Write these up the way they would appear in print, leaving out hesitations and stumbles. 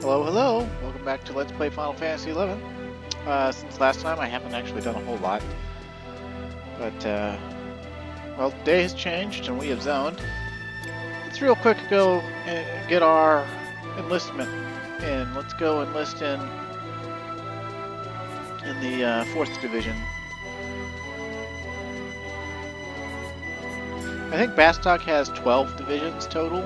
Hello, hello! Welcome back to Let's Play Final Fantasy XI. Since last time, I haven't actually done a whole lot. But, well, the day has changed and we have zoned. Let's real quick go and get our enlistment in. Let's go enlist in the 4th Division. I think Bastok has 12 divisions total.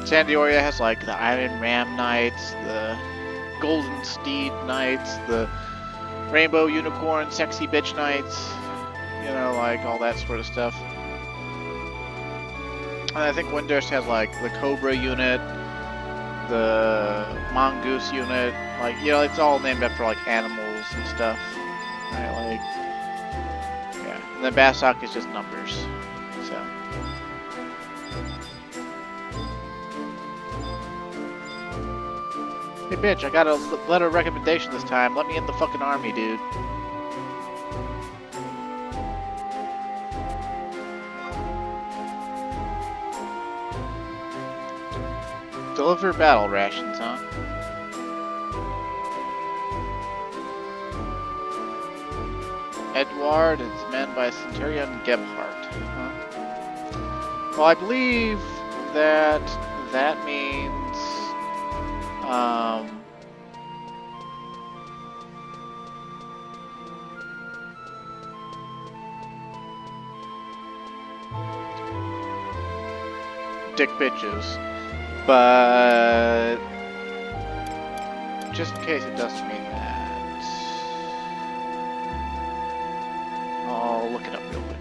San Dioria has like the Iron Ram Knights, the Golden Steed Knights, the Rainbow Unicorn Sexy Bitch Knights, you know, like all that sort of stuff. And I think Windurst has like the Cobra unit, the Mongoose unit, like, you know, it's all named after like animals and stuff. Right, like, yeah. And then Bastok is just numbers, so. Hey bitch, I got a letter of recommendation this time. Let me in the fucking army, dude. Deliver battle rations, huh? Edward and his men by Centurion Gebhardt, huh? Well, I believe that means dick bitches, but just in case it doesn't mean that, I'll look it up real quick.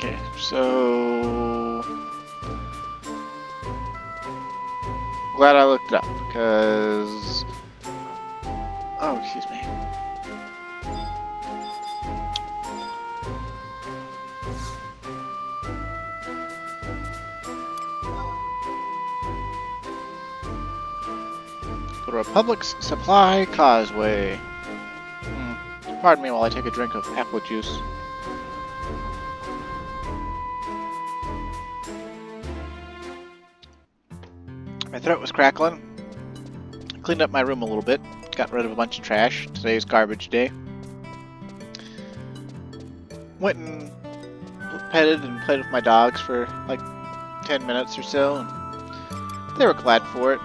Okay, so glad I looked it up because, oh, excuse me. Go to Republic's Supply Causeway. Pardon me while I take a drink of apple juice. My throat was crackling. Cleaned up my room a little bit. Got rid of a bunch of trash. Today's garbage day. Went and petted and played with my dogs for like 10 minutes or so. And they were glad for it.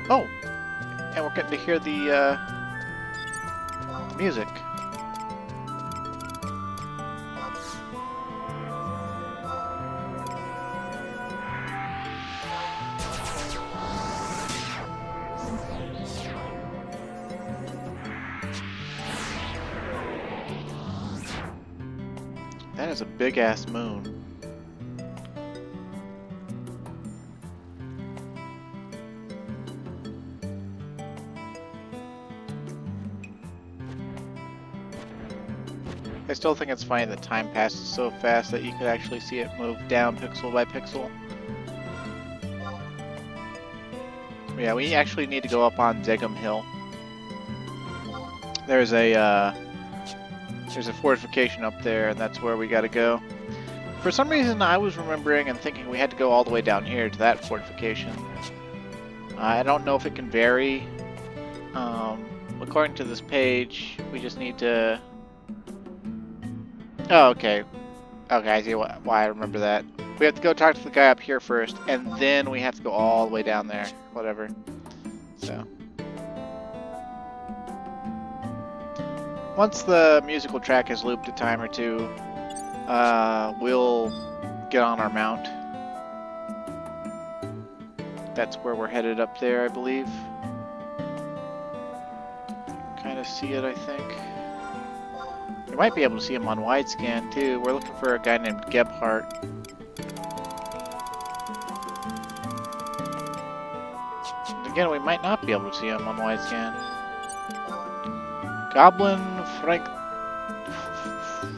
Oh! And we're getting to hear the music. That is a big-ass moon. I still think it's funny that time passes so fast that you could actually see it move down pixel by pixel. Yeah, we actually need to go up on Zegum Hill. There's a fortification up there, and that's where we gotta go. For some reason, I was remembering and thinking we had to go all the way down here to that fortification. I don't know if it can vary. According to this page, we just need to... Oh, okay. Okay, I see why I remember that. We have to go talk to the guy up here first, and then we have to go all the way down there. Whatever. So... Once the musical track is looped a time or two, we'll get on our mount. That's where we're headed up there, I believe. Kind of see it, I think. You might be able to see him on widescan, too. We're looking for a guy named Gebhardt. Again, we might not be able to see him on widescan. Goblin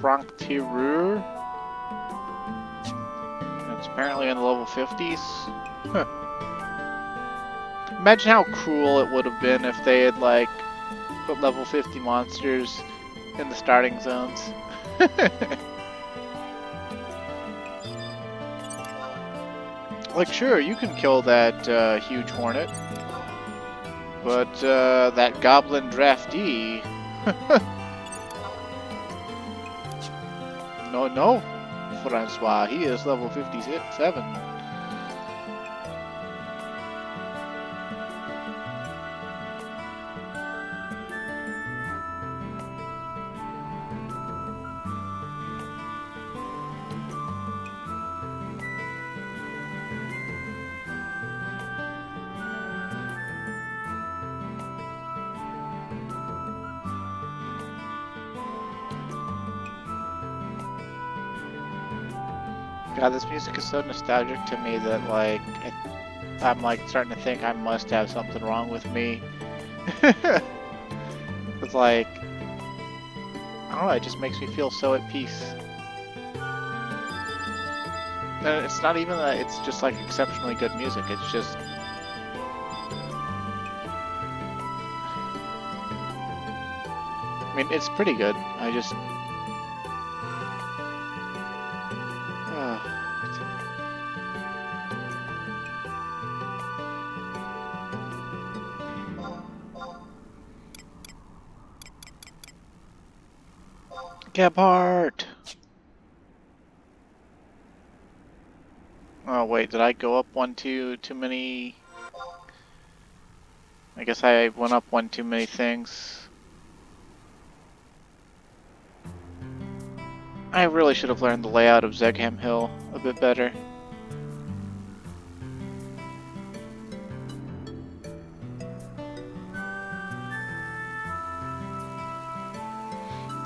Franc-Tireur. It's apparently in the level 50s. Huh. Imagine how cruel it would have been if they had, like, put level 50 monsters in the starting zones. Like, sure, you can kill that huge hornet, but that goblin draftee... No, Francois, he is level 57. God, this music is so nostalgic to me that, like, I'm, like, starting to think I must have something wrong with me. It's like, I don't know, it just makes me feel so at peace. And it's not even that it's just, like, exceptionally good music, it's just... I mean, it's pretty good, I just... Gebhardt! Oh wait, did I go up one too many? I guess I went up one too many things. I really should have learned the layout of Zegham Hill a bit better.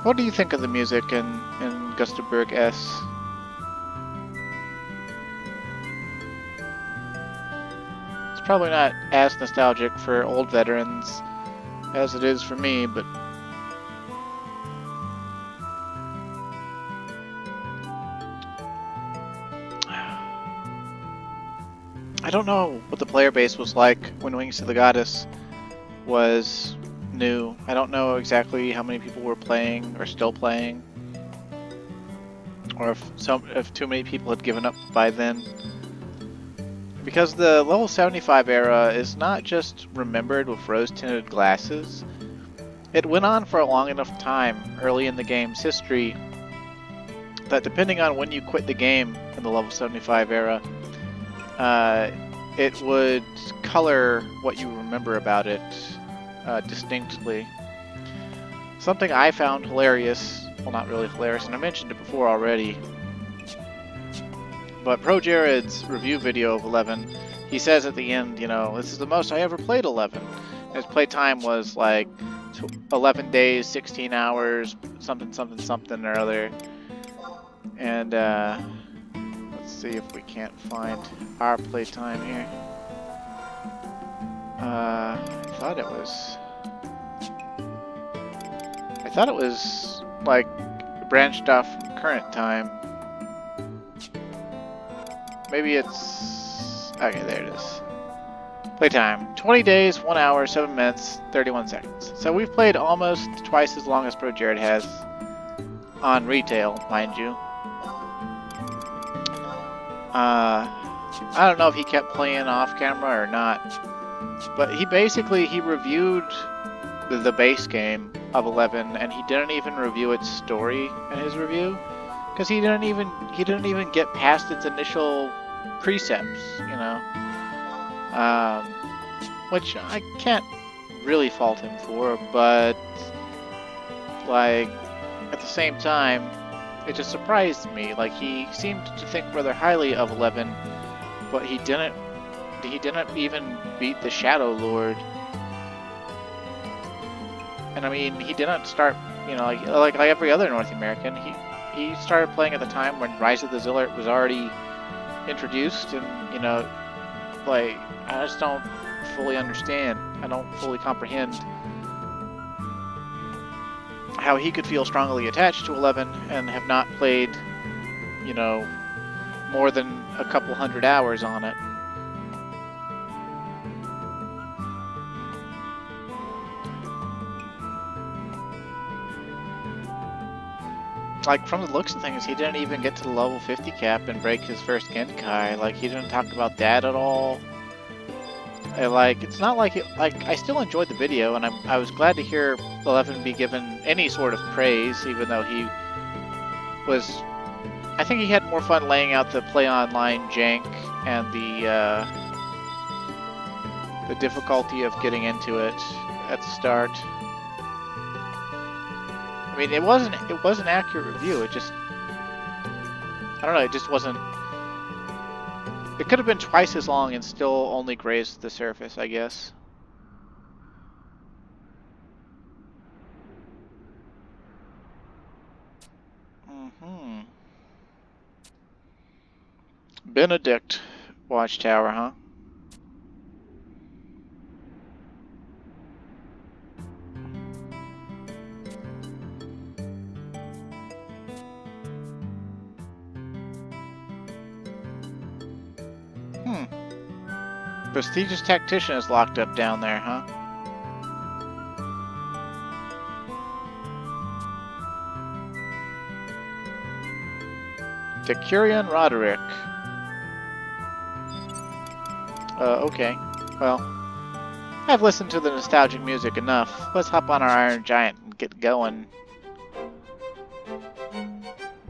What do you think of the music in Gustavsburg S? It's probably not as nostalgic for old veterans as it is for me, but I don't know what the player base was like when Wings to the Goddess was new. I don't know exactly how many people were playing or still playing, or if too many people had given up by then. Because the level 75 era is not just remembered with rose-tinted glasses. It went on for a long enough time early in the game's history that depending on when you quit the game in the level 75 era, it would color what you remember about it distinctly. Something I found hilarious, well, not really hilarious, and I mentioned it before already, but Pro Jared's review video of 11, he says at the end, you know, this is the most I ever played 11. His playtime was like 11 days, 16 hours, something or other. And let's see if we can't find our playtime here. I thought it was like branched off from current time. Maybe it's... okay, there it is. Playtime. 20 days, 1 hour, 7 minutes, 31 seconds. So we've played almost twice as long as Pro Jared has. On retail, mind you. I don't know if he kept playing off camera or not. But he reviewed the base game of 11, and he didn't even review its story in his review. Because he didn't even get past its initial precepts, you know. Which I can't really fault him for, but like at the same time, it just surprised me. Like, he seemed to think rather highly of 11, but he didn't even beat the Shadow Lord. And I mean, he didn't start, you know, like every other North American, he started playing at the time when Rise of the Zillert was already introduced, and, you know, like, I just don't fully understand. I don't fully comprehend how he could feel strongly attached to 11 and have not played, you know, more than a couple hundred hours on it. Like, from the looks of things, he didn't even get to the level 50 cap and break his first Genkai. Like, he didn't talk about that at all. And, like, it's not like it, like, I still enjoyed the video, and I was glad to hear 11 be given any sort of praise, even though he was, I think he had more fun laying out the play online jank and the difficulty of getting into it at the start. I mean, it was an accurate review. It just, I don't know, it just wasn't. It could have been twice as long and still only grazed the surface, I guess. Benedict Watchtower, huh? Prestigious tactician is locked up down there, huh? Decurion Roderick. Okay. Well, I've listened to the nostalgic music enough. Let's hop on our Iron Giant and get going.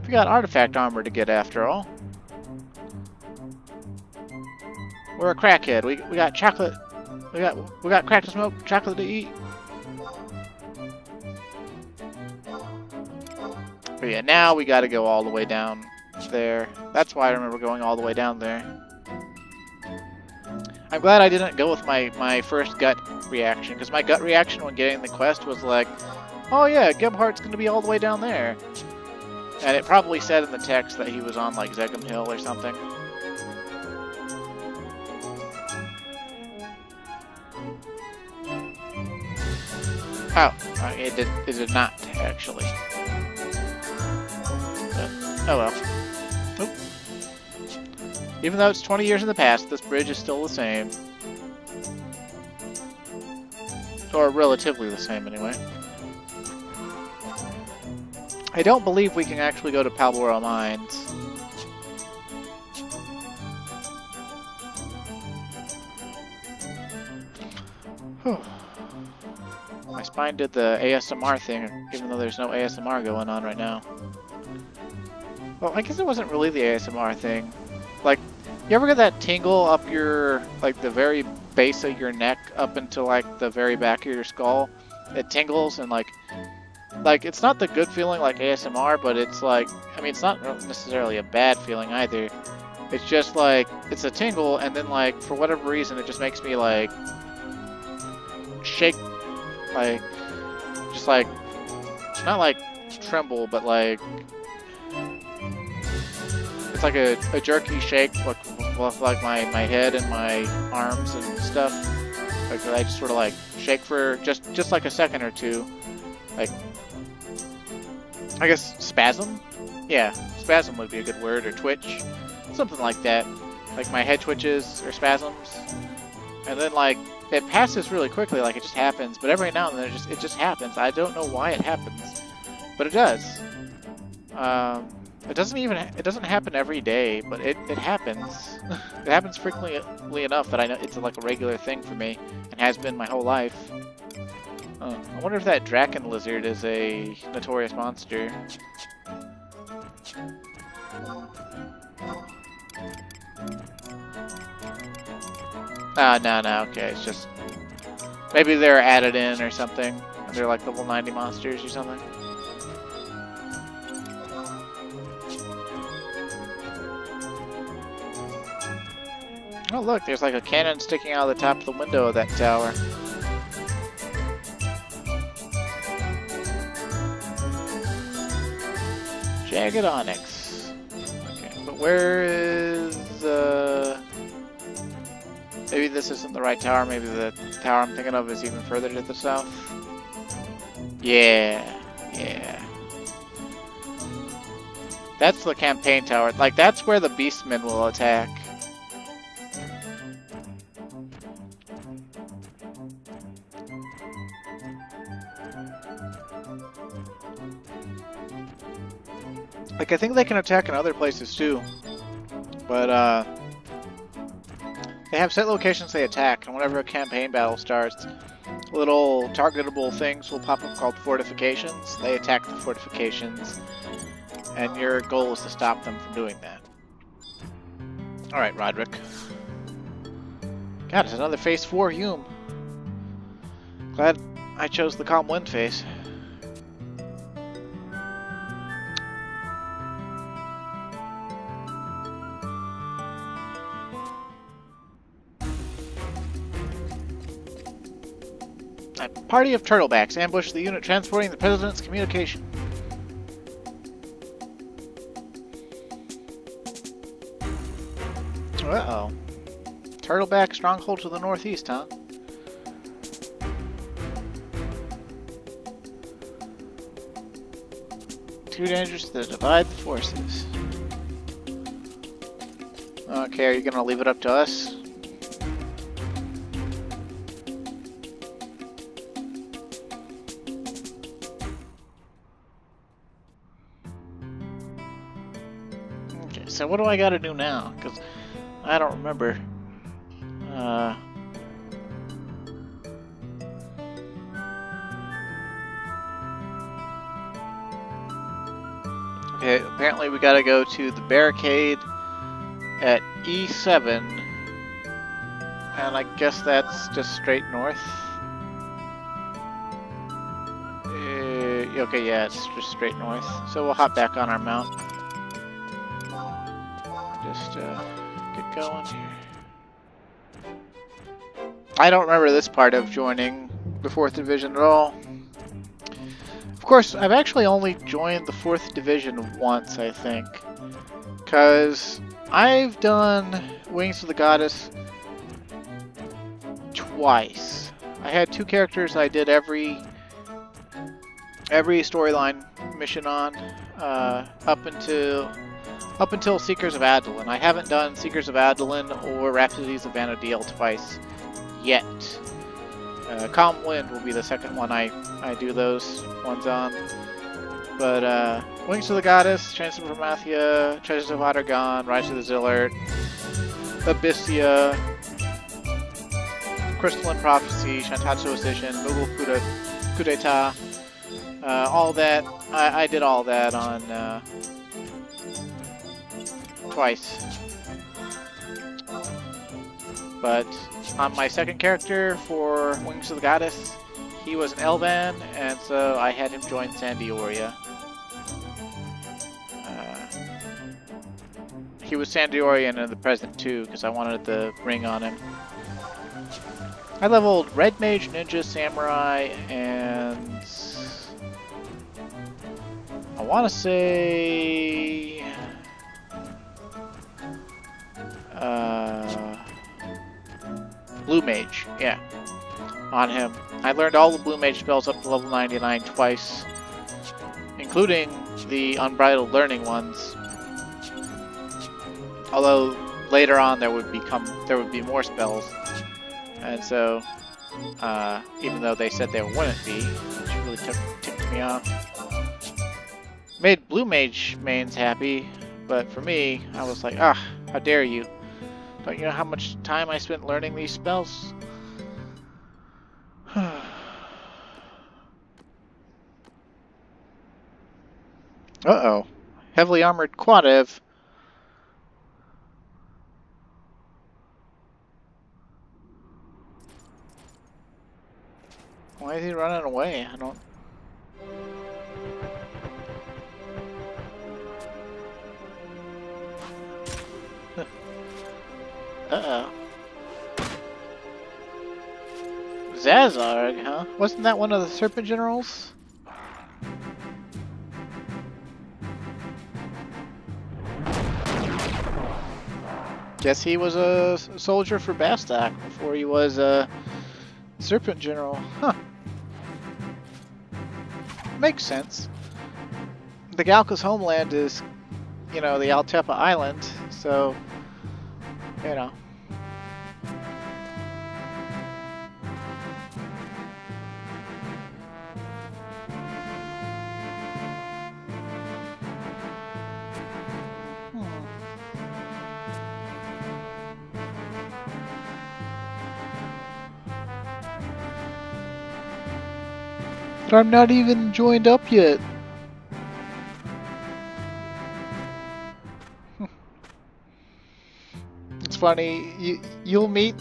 We got artifact armor to get after all. We're a crackhead. We got chocolate. We got crack to smoke, chocolate to eat. But yeah, now we got to go all the way down there. That's why I remember going all the way down there. I'm glad I didn't go with my first gut reaction, because my gut reaction when getting the quest was like, oh yeah, Gebhardt's going to be all the way down there. And it probably said in the text that he was on like Zegum Hill or something. Oh, it did not, actually. But, oh well. Oop. Even though it's 20 years in the past, this bridge is still the same. Or relatively the same, anyway. I don't believe we can actually go to Palbora Mines. Whew. My spine did the ASMR thing, even though there's no ASMR going on right now. Well, I guess it wasn't really the ASMR thing. Like, you ever get that tingle up your, like, the very base of your neck up into, like, the very back of your skull? It tingles and, like, it's not the good feeling like ASMR, but it's, like, I mean, it's not necessarily a bad feeling either. It's just, like, it's a tingle, and then, like, for whatever reason, it just makes me, like, shake. Like, just like, not like tremble, but like, it's like a jerky shake with like my head and my arms and stuff. Like, I just sort of like shake for just like a second or two. Like, I guess spasm? Yeah, spasm would be a good word, or twitch. Something like that. Like my head twitches or spasms. And then like, it passes really quickly, like it just happens, but every now and then it just happens. I don't know why it happens, but it does. It doesn't happen every day, but it happens. It happens frequently enough that I know it's like a regular thing for me, and has been my whole life. I wonder if that Draken lizard is a notorious monster. No, okay, it's just, maybe they're added in or something. They're like level 90 monsters or something. Oh look, there's like a cannon sticking out of the top of the window of that tower. Jagged Onyx. Okay, but where is, maybe this isn't the right tower, maybe the tower I'm thinking of is even further to the south. Yeah. Yeah. That's the campaign tower. Like, that's where the beastmen will attack. Like, I think they can attack in other places too. But, they have set locations they attack, and whenever a campaign battle starts, little targetable things will pop up called fortifications. They attack the fortifications, and your goal is to stop them from doing that. Alright, Roderick. God, it's another phase 4 Hume. Glad I chose the calm wind phase. A party of turtlebacks ambushed the unit transporting the president's communication. Uh-oh. Turtleback stronghold to the northeast, huh? Too dangerous to divide the forces. Okay, are you gonna leave it up to us? Okay, so what do I gotta do now? Because I don't remember. Okay, apparently we gotta go to the barricade at E7, and I guess that's just straight north. Okay, yeah, it's just straight north. So we'll hop back on our mount. Just get going here. I don't remember this part of joining the 4th Division at all. Of course, I've actually only joined the 4th Division once, I think. Because I've done Wings of the Goddess twice. I had 2 characters I did every storyline mission on, up until Seekers of Adolin. I haven't done Seekers of Adolin or Rhapsodies of Vana'diel twice yet. Calm Wind will be the second one I do those ones on. But Wings of the Goddess, Chance of Promathia, Treasures of Adargon, Rise of the Zillard, Abyssia, Crystalline Prophecy, Shantatsu Ascension, Mughal Coup d'etat, all that. I did all that on twice. But on my second character for Wings of the Goddess, he was an Elvan, and so I had him join Sandioria. He was Sandiorian in the present too, because I wanted the ring on him. I leveled Red Mage, Ninja, Samurai, and I want to say Blue Mage, yeah, on him. I learned all the Blue Mage spells up to level 99 twice, including the Unbridled Learning ones. Although later on there would be more spells, and so even though they said there wouldn't be, which really ticked me off. Made Blue Mage mains happy, but for me, I was like, how dare you? Don't you know how much time I spent learning these spells? Uh-oh. Heavily armored Quadev. Why is he running away? I don't... Uh-oh. Zazarg, huh? Wasn't that one of the Serpent Generals? Guess he was a soldier for Bastok before he was a Serpent General. Huh. Makes sense. The Galka's homeland is, you know, the Altepa Island, so, you know. But I'm not even joined up yet. It's funny, you'll meet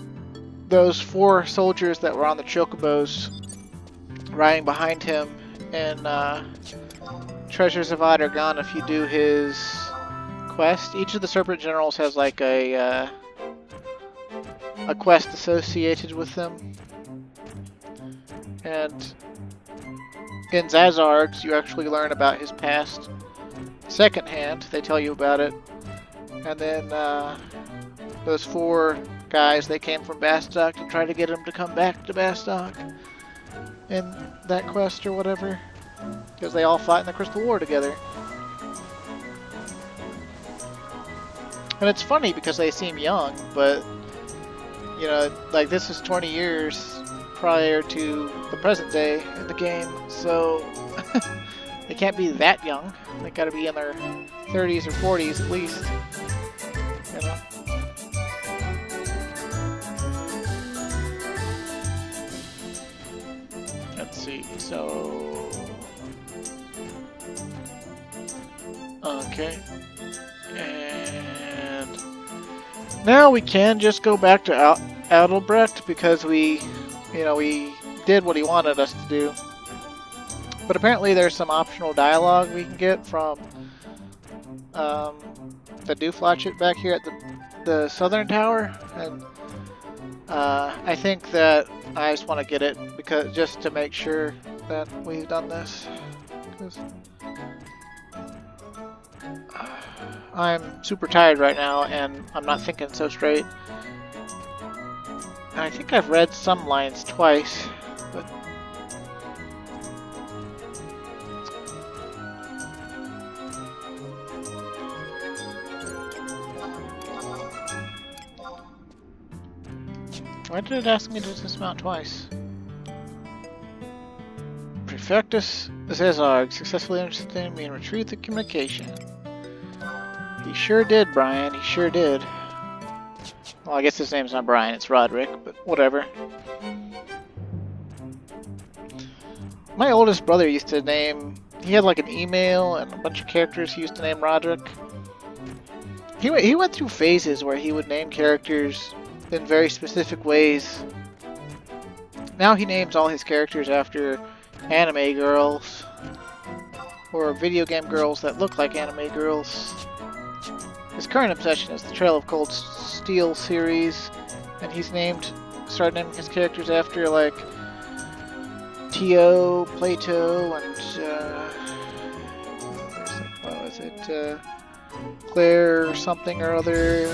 those 4 soldiers that were on the chocobos riding behind him in Treasures of Adargan if you do his quest. Each of the Serpent Generals has like a quest associated with them. And in Zazargs, you actually learn about his past secondhand. They tell you about it. And then those 4 guys, they came from Bastok to try to get him to come back to Bastok in that quest or whatever. Because they all fought in the Crystal War together. And it's funny because they seem young, but, you know, like this is 20 years prior to the present day in the game, so they can't be that young. They gotta be in their 30s or 40s at least. You know? Let's see, so... Okay. And... now we can just go back to Adelbrecht because we did what he wanted us to do. But apparently there's some optional dialogue we can get from the Dooflotchet back here at the southern tower, and I think that I just want to get it because just to make sure that we've done this. 'Cause I'm super tired right now and I'm not thinking so straight. And I think I've read some lines twice, but why did it ask me to dismount twice? Prefectus Zezarg successfully understood me and retrieved the communication. He sure did, Brian. He sure did. Well, I guess his name's not Brian, it's Roderick, but whatever. My oldest brother used to name... he had like an email and a bunch of characters he used to name Roderick. He went through phases where he would name characters in very specific ways. Now he names all his characters after anime girls. Or video game girls that look like anime girls. His current obsession is the Trail of Cold Steel series, and he's started naming his characters after like Tio, Plato, and what was it? Claire or something or other.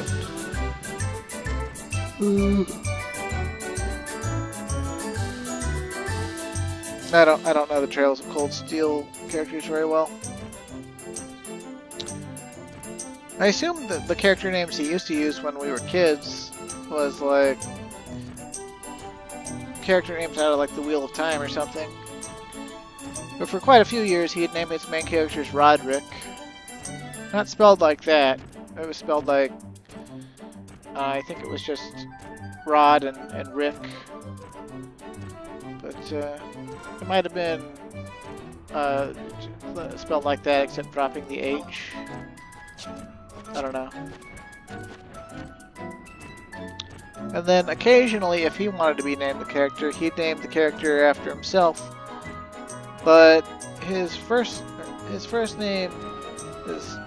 I don't know the Trails of Cold Steel characters very well. I assume that the character names he used to use when we were kids was like character names out of like the Wheel of Time or something. But for quite a few years he had named his main characters Roderick. Not spelled like that. It was spelled like I think it was just Rod and Rick. But it might have been spelled like that except dropping the H. I don't know. And then occasionally, if he wanted to be named the character, he'd name the character after himself. But his first name is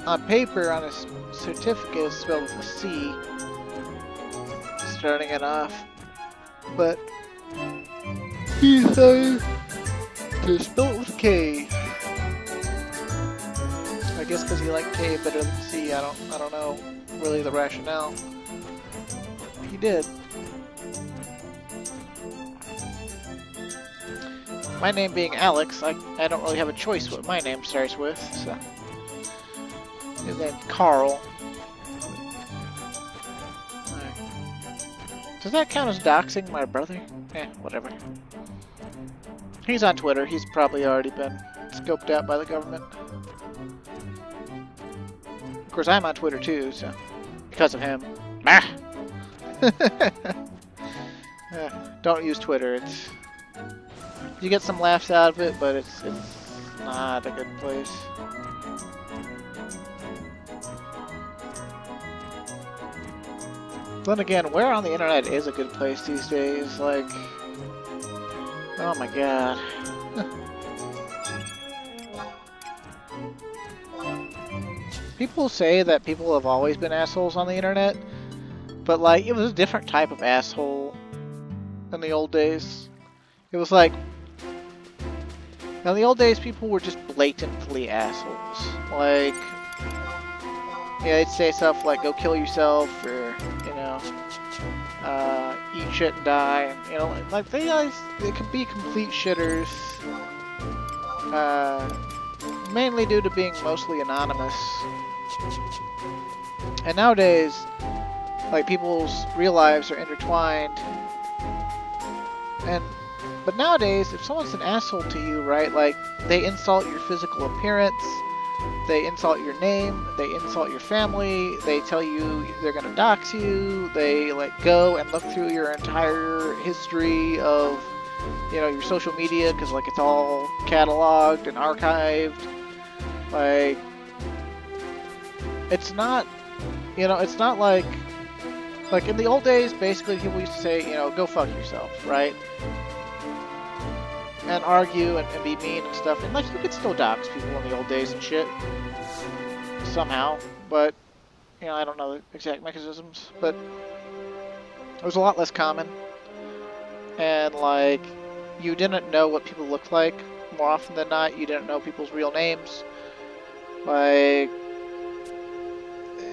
on paper on his certificate is spelled with a C, starting it off. But he decided to spell it with a K. I guess because he liked K better than C. I don't know really the rationale. He did. my name being Alex, I don't really have a choice what my name starts with, so. And then Carl. Right. Does that count as doxing my brother? Eh, whatever. He's on Twitter. He's probably already been scoped out by the government. Of course, I'm on Twitter too, so because of him. Ah! Don't use Twitter. It's you get some laughs out of it, but it's not a good place. Then again, where on the internet is a good place these days? Like, oh my god. People say that people have always been assholes on the internet, but like, it was a different type of asshole in the old days. It was like, in the old days, people were just blatantly assholes. Like, yeah, they'd say stuff like, go kill yourself, or, you know, eat shit and die, and, you know, like, they could be complete shitters, mainly due to being mostly anonymous. And nowadays, like, people's real lives are intertwined, but nowadays, if someone's an asshole to you, right, like, they insult your physical appearance, they insult your name, they insult your family, they tell you they're gonna dox you, they, like, go and look through your entire history of, you know, your social media, because, like, it's all cataloged and archived. Like, it's not, you know, it's not like in the old days, basically, people used to say, you know, go fuck yourself, right? And argue and be mean and stuff. And, like, you could still dox people in the old days and shit. Somehow. But, you know, I don't know the exact mechanisms. But it was a lot less common. And, like, you didn't know what people looked like. More often than not, you didn't know people's real names. Like,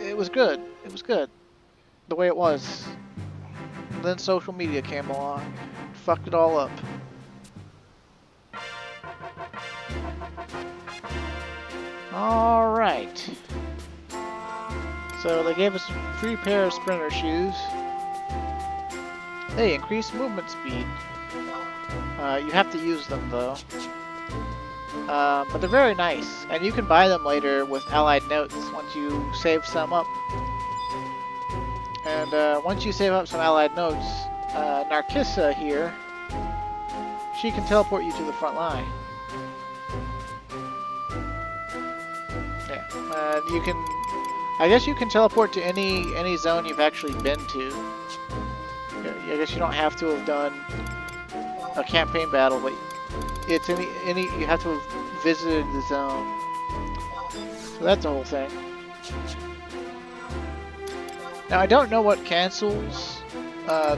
it was good. It was good. The way it was. And then social media came along. Fucked it all up. Alright. So they gave us a free pair of sprinter shoes. They increase movement speed. You have to use them though. But they're very nice. And you can buy them later with allied notes once you save some up. And once you save up some allied notes, Narcissa here, she can teleport you to the front line. Yeah, you can, I guess you can teleport to any zone you've actually been to. I guess you don't have to have done a campaign battle, but it's any you have to have visited the zone. So that's the whole thing. Now I don't know what cancels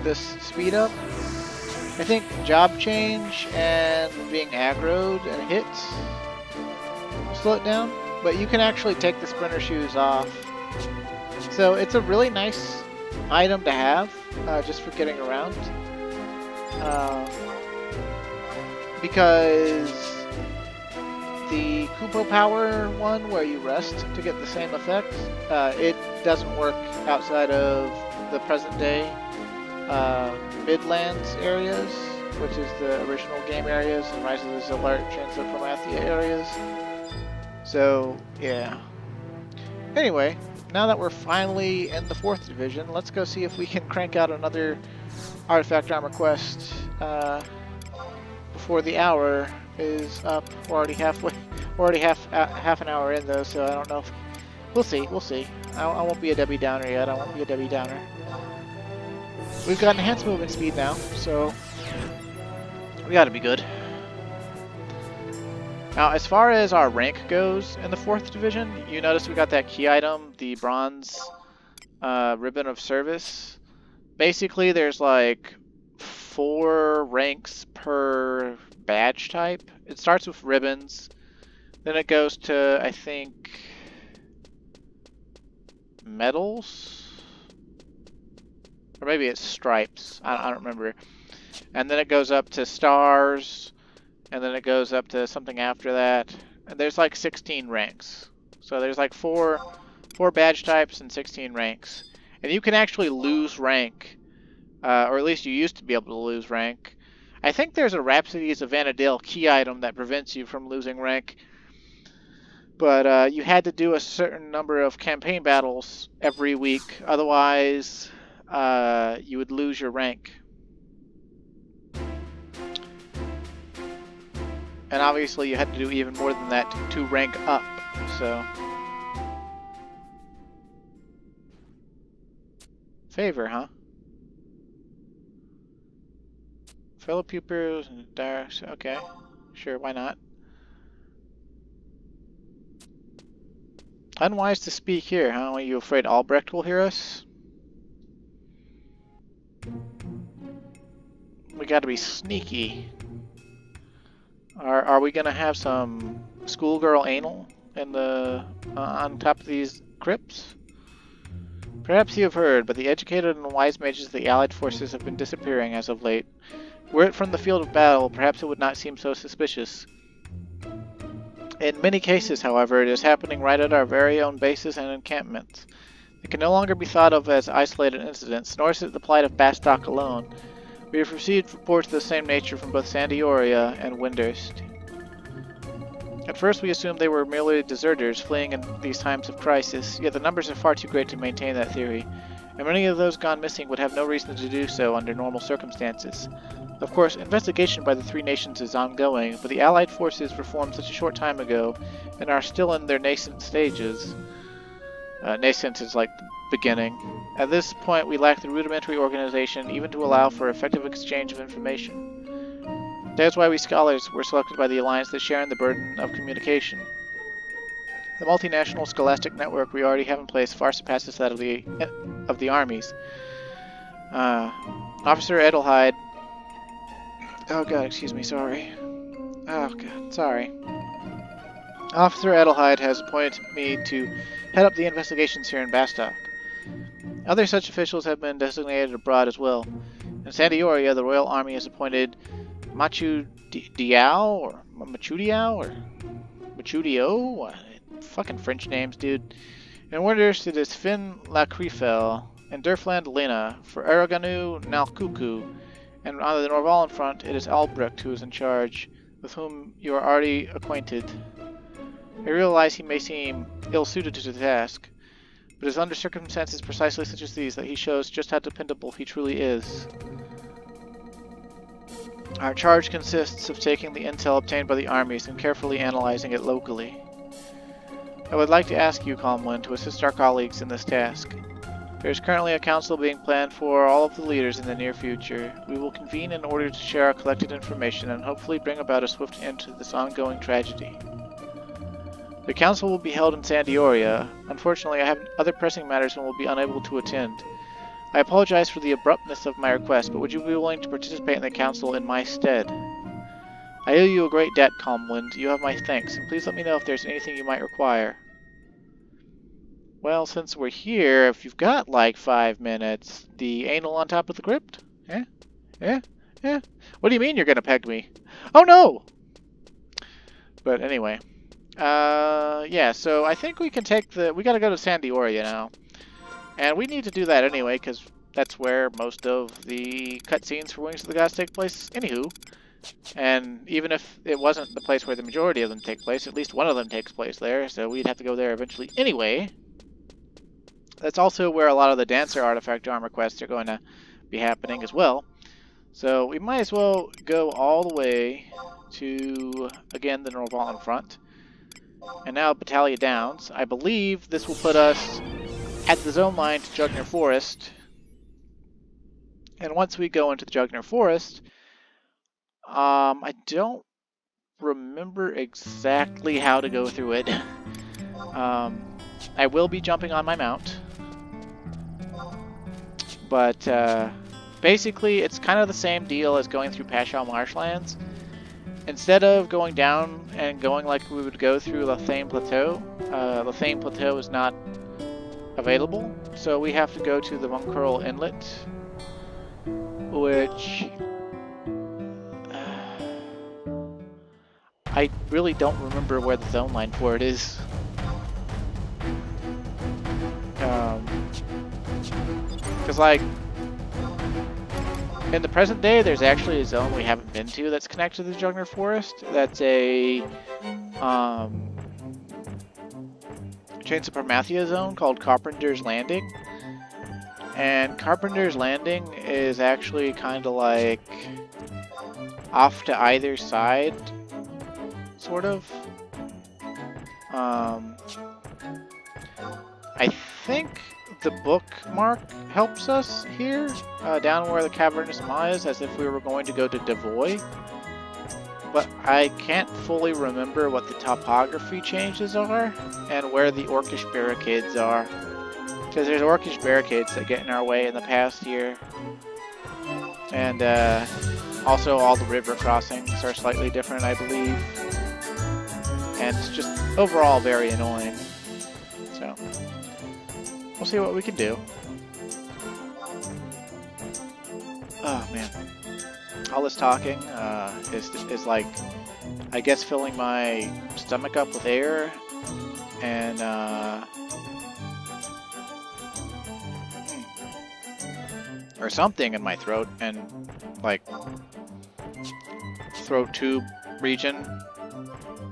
this speed up. I think job change and being aggroed and hit slow it down. But you can actually take the sprinter shoes off. So it's a really nice item to have, just for getting around. Because the Kupo Power one, where you rest to get the same effect, it doesn't work outside of the present day Midlands areas, which is the original game areas, and Rise of the Zilart, Chance of Chromathia areas. So, yeah. Anyway, now that we're finally in the 4th Division, let's go see if we can crank out another Artifact Armor quest before the hour is up. We're already halfway. We're already half an hour in though, so I don't know if... We'll see, we'll see. I won't be a Debbie Downer yet, I won't be a Debbie Downer. We've got enhanced movement speed now, so we gotta be good. Now, as far as our rank goes in the 4th Division, you notice we got that key item, the bronze ribbon of service. Basically, there's like 4 ranks per badge type. It starts with ribbons, then it goes to, I think, medals? Or maybe it's stripes, I don't remember. And then it goes up to stars, and then it goes up to something after that. And there's like 16 ranks. So there's like four badge types and 16 ranks. And you can actually lose rank, or at least you used to be able to lose rank. I think there's a Rhapsodies of Vanadale key item that prevents you from losing rank. But you had to do a certain number of campaign battles every week. Otherwise, you would lose your rank. And obviously you had to do even more than that to rank up, so... Favor, huh? Fellow pupils and direct... Okay, sure, why not? Unwise to speak here, huh? Are you afraid Albrecht will hear us? We gotta be sneaky. Are we gonna have some schoolgirl anal in the on top of these crypts? Perhaps you have heard, but the educated and wise mages of the Allied forces have been disappearing as of late. Were it from the field of battle, perhaps it would not seem so suspicious. In many cases, however, it is happening right at our very own bases and encampments. It can no longer be thought of as isolated incidents, nor is it the plight of Bastok alone. We have received reports of the same nature from both Sandioria and Windurst. At first we assumed they were merely deserters fleeing in these times of crisis, yet the numbers are far too great to maintain that theory, and many of those gone missing would have no reason to do so under normal circumstances. Of course, investigation by the three nations is ongoing, but the Allied forces were formed such a short time ago, and are still in their nascent stages. Nascent is like the beginning. At this point, we lack the rudimentary organization even to allow for effective exchange of information. That is why we scholars were selected by the Alliance that share in the burden of communication. The multinational scholastic network we already have in place far surpasses that of the armies. Officer Edelheid... Oh god, excuse me, sorry. Oh god, sorry. Officer Edelheid has appointed me to head up the investigations here in Bastok. Other such officials have been designated abroad as well. In Sandioria, the Royal Army has appointed Machu Diao, or Machudiao, or Machudio? Fucking French names, dude. In Windurst, it is Finn Lacrifel, and Durfland Lena, for Araganu Nalkuku, and on the Norvalen front, it is Albrecht who is in charge, with whom you are already acquainted. I realize he may seem ill-suited to the task, but it is under circumstances precisely such as these that he shows just how dependable he truly is. Our charge consists of taking the intel obtained by the armies and carefully analyzing it locally. I would like to ask you, Calmwind, to assist our colleagues in this task. There is currently a council being planned for all of the leaders in the near future. We will convene in order to share our collected information and hopefully bring about a swift end to this ongoing tragedy. The council will be held in Sandioria. Unfortunately, I have other pressing matters and will be unable to attend. I apologize for the abruptness of my request, but would you be willing to participate in the council in my stead? I owe you a great debt, Calmwind. You have my thanks, and please let me know if there's anything you might require. Well, since we're here, if you've got like 5 minutes, the anal on top of the crypt? Eh? Eh? Eh? What do you mean you're gonna peg me? Oh no! But anyway. Yeah, so I think we can take we gotta go to Sandioria now. And we need to do that anyway, because that's where most of the cutscenes for Wings of the Gods take place anywho. And even if it wasn't the place where the majority of them take place, at least one of them takes place there, so we'd have to go there eventually anyway. That's also where a lot of the Dancer Artifact Armor quests are going to be happening as well. So we might as well go all the way to, again, the Norvalen front. And now Battalion Downs. I believe this will put us at the zone line to Jugger Forest. And once we go into the Jugger Forest, I don't remember exactly how to go through it. I will be jumping on my mount. But basically, it's kind of the same deal as going through Pashal Marshlands. Instead of going down and going like we would go through Lathane Plateau, Lathane Plateau is not available, so we have to go to the Munkurl Inlet, which I really don't remember where the zone line for it is. Because, like, in the present day, there's actually a zone we haven't been to that's connected to the Jugger Forest. That's a Chains of Abyssia zone called Carpenter's Landing. And Carpenter's Landing is actually kind of like off to either side, sort of. I think the bookmark helps us here, down where the Cavernous Maw is, as if we were going to go to Devoy. But I can't fully remember what the topography changes are, and where the Orcish barricades are. Because there's Orcish barricades that get in our way in the past year. And also all the river crossings are slightly different, I believe. And it's just overall very annoying. So, we'll see what we can do. Oh man. All this talking is like, I guess, filling my stomach up with air. And or something in my throat, and like throat tube region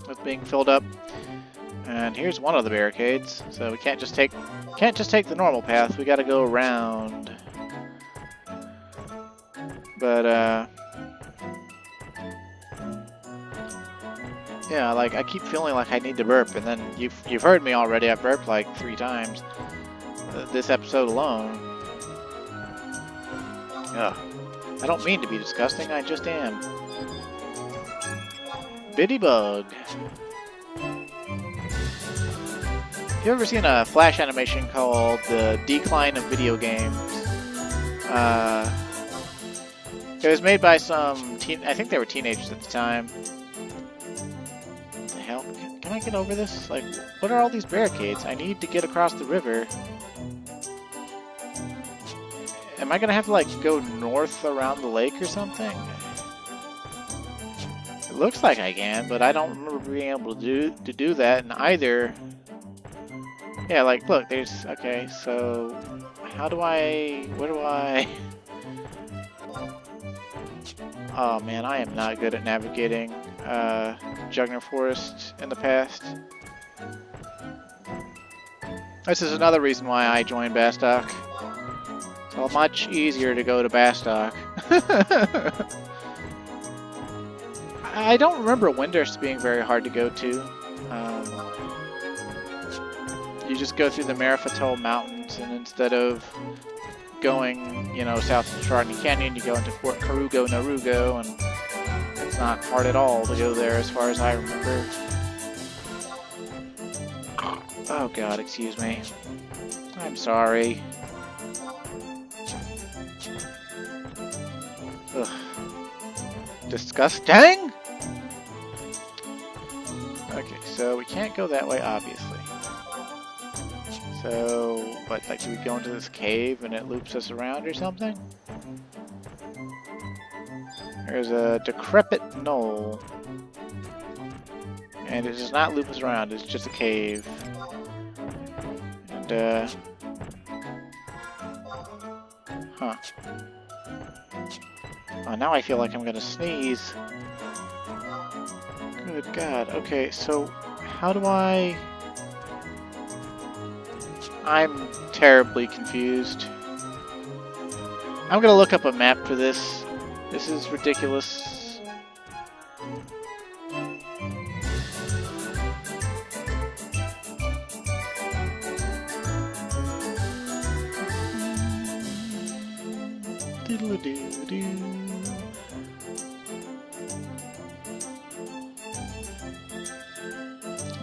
was being filled up. And here's one of the barricades, so we can't just take the normal path. We got to go around. But yeah, like I keep feeling like I need to burp, and then you've heard me already. I've burped like 3 times this episode alone. Ugh. I don't mean to be disgusting, I just am. Bitty bug. Have you ever seen a Flash animation called The Decline of Video Games? It was made by some I think they were teenagers at the time. What the hell? Can I get over this? Like, what are all these barricades? I need to get across the river. Am I gonna have to, like, go north around the lake or something? It looks like I can, but I don't remember being able to do that in either. Yeah, like, look, there's... Okay, so... How do I... Where do I... Oh, man, I am not good at navigating Jugger Forest in the past. This is another reason why I joined Bastok. It's much easier to go to Bastok. I don't remember Windurst being very hard to go to. You just go through the Marifatol Mountains, and instead of going, you know, south to Chardonnay Canyon, you go into Fort Carugo, Narugo, and it's not hard at all to go there as far as I remember. Oh god, excuse me. I'm sorry. Ugh. Disgusting! Okay, so we can't go that way, obviously. So, what, like, do we go into this cave and it loops us around or something? There's a decrepit knoll. And it does not loop us around, it's just a cave. And, huh. Oh, now I feel like I'm gonna sneeze. Good God. Okay, so how do I... I'm terribly confused. I'm gonna look up a map for this. This is ridiculous. Diddle-a-doo-doo.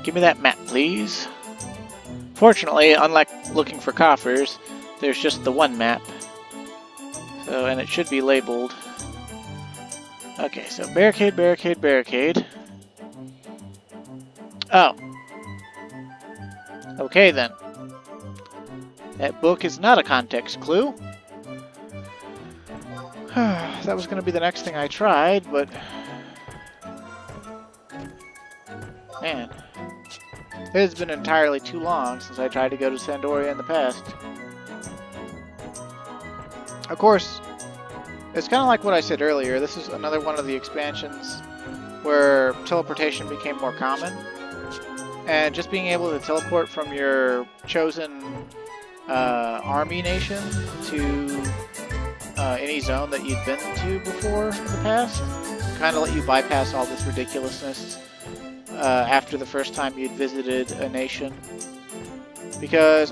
Give me that map, please. Fortunately, unlike looking for coffers, there's just the one map. So, and it should be labeled. Okay, so barricade, barricade, barricade. Oh. Okay then. That book is not a context clue. That was going to be the next thing I tried, but... Man, it has been entirely too long since I tried to go to Sandoria in the past. Of course, it's kind of like what I said earlier. This is another one of the expansions where teleportation became more common. And just being able to teleport from your chosen army nation to any zone that you'd been to before in the past kind of let you bypass all this ridiculousness after the first time you'd visited a nation. Because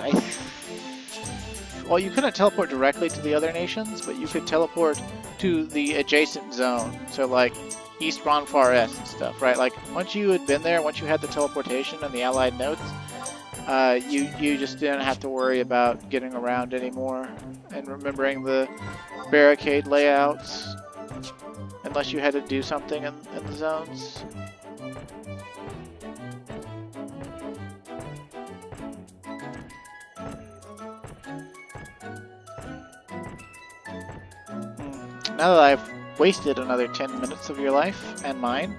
well, you couldn't teleport directly to the other nations, but you could teleport to the adjacent zone. So like East Ron Forest and stuff, right? Like once you had been there, once you had the teleportation and the allied notes, you just didn't have to worry about getting around anymore and remembering the barricade layouts unless you had to do something in the zones. Now that I've wasted another 10 minutes of your life and mine,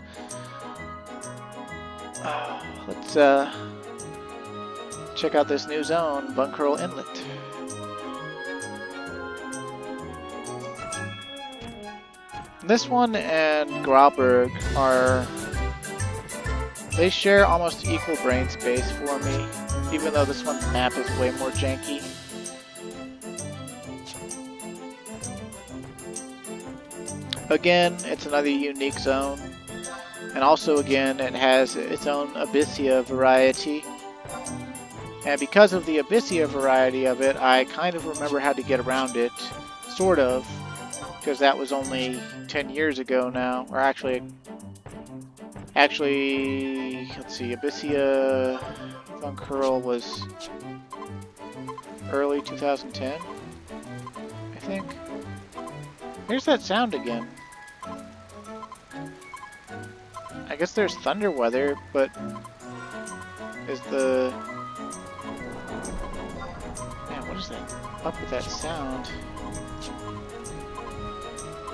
let's check out this new zone, Bunkerl Inlet. This one and Grauberg they share almost equal brain space for me, even though this one's map is way more janky. Again, it's another unique zone, and also again it has its own Abyssia variety. And because of the Abyssia variety of it, I kind of remember how to get around it, sort of, because that was only 10 years ago now, or actually, let's see, Abyssia Bunkerl was early 2010, I think. Here's that sound again. I guess there's thunder weather, but is the... Man, what is that up with that sound?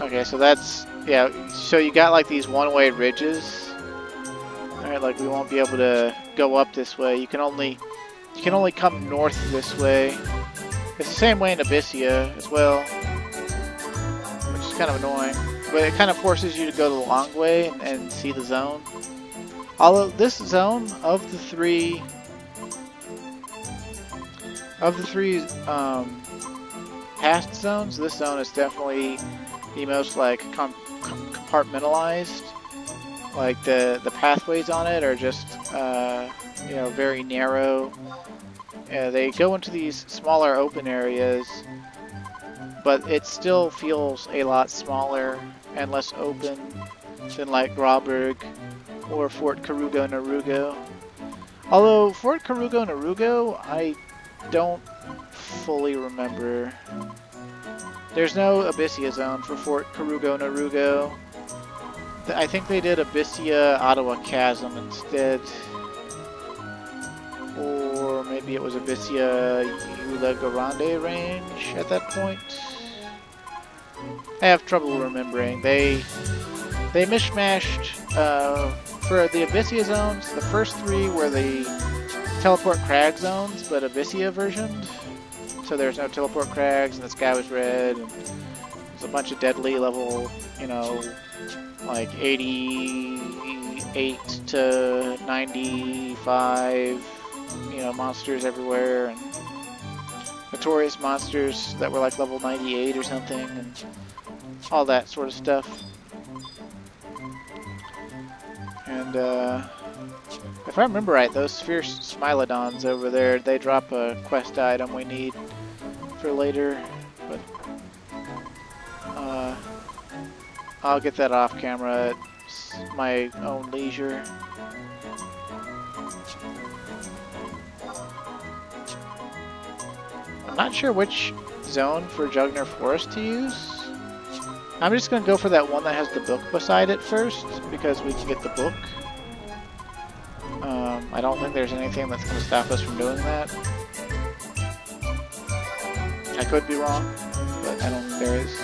Okay, so that's... Yeah, so you got like these one-way ridges. Alright, like we won't be able to go up this way. You can only come north this way. It's the same way in Abyssia as well. Kind of annoying, but it kind of forces you to go the long way and see the zone. Although this zone of the three past zones, this zone is definitely the most like compartmentalized. Like the pathways on it are just you know, very narrow. They go into these smaller open areas, but it still feels a lot smaller and less open than like Grauberg or Fort Karugo Narugo. Although Fort Karugo Narugo, I don't fully remember. There's no Abyssia zone for Fort Karugo Narugo. I think they did Abyssia Ottawa Chasm instead. Or maybe it was Abyssia Eula Grande range at that point. I have trouble remembering. They mishmashed for the Abyssia zones. The first three were the teleport crag zones, but Abyssia versioned. So there's no teleport crags, and the sky was red, and there's a bunch of deadly level, you know, like 88 to 95, you know, monsters everywhere, and notorious monsters that were like level 98 or something, and all that sort of stuff. And if I remember right, those fierce Smilodons over there, they drop a quest item we need for later, but I'll get that off camera at my own leisure. I'm not sure which zone for Jugger Forest to use. I'm just going to go for that one that has the book beside it first, because we can get the book. I don't think there's anything that's going to stop us from doing that. I could be wrong, but I don't think there is.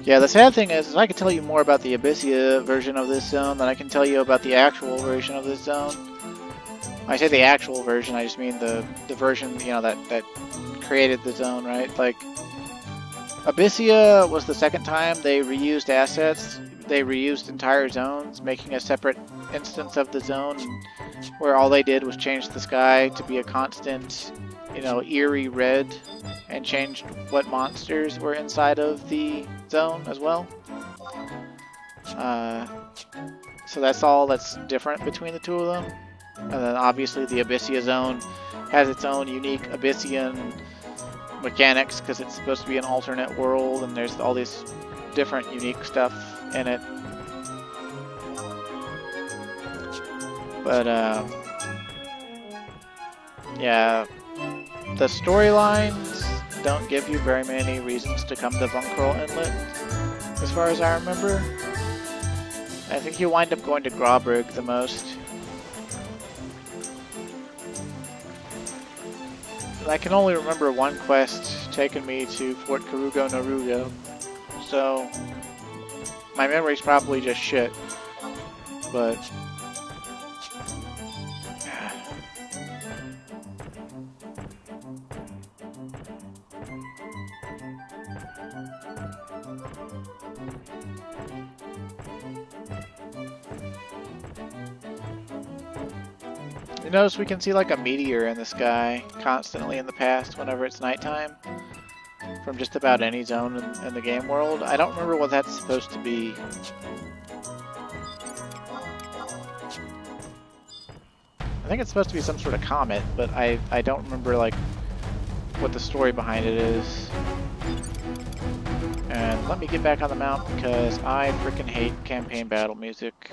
Yeah, the sad thing is I can tell you more about the Abyssia version of this zone than I can tell you about the actual version of this zone. When I say the actual version, I just mean the version, you know, that created the zone, right? Like, Abyssia was the second time they reused assets. They reused entire zones, making a separate instance of the zone, where all they did was change the sky to be a constant, you know, eerie red, and changed what monsters were inside of the zone as well. So that's all that's different between the two of them. And then obviously the Abyssia zone has its own unique Abyssian mechanics because it's supposed to be an alternate world, and there's all this different unique stuff in it. But yeah, the storylines don't give you very many reasons to come to Vunkerl Inlet, as far as I remember. I think you wind up going to Grobrig the most. I can only remember one quest taking me to Fort Karugo Narugo, so my memory's probably just shit, but you notice we can see like a meteor in the sky constantly in the past whenever it's nighttime from just about any zone in the game world. I don't remember what that's supposed to be. I think it's supposed to be some sort of comet, but I don't remember like what the story behind it is. And let me get back on the mount because I freaking hate campaign battle music.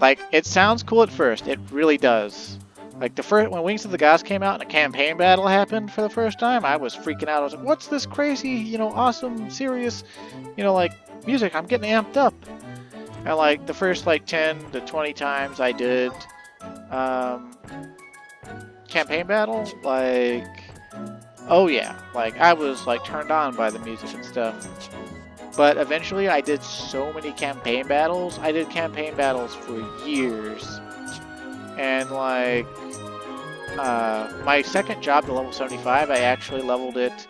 Like, it sounds cool at first, it really does. Like, when Wings of the Gods came out and a campaign battle happened for the first time, I was freaking out. I was like, what's this crazy, you know, awesome, serious, you know, like, music? I'm getting amped up. And, like, the first, like, 10 to 20 times I did campaign battle, like, oh yeah. Like, I was, like, turned on by the music and stuff. But eventually I did so many campaign battles. I did campaign battles for years. And like, my second job to level 75, I actually leveled it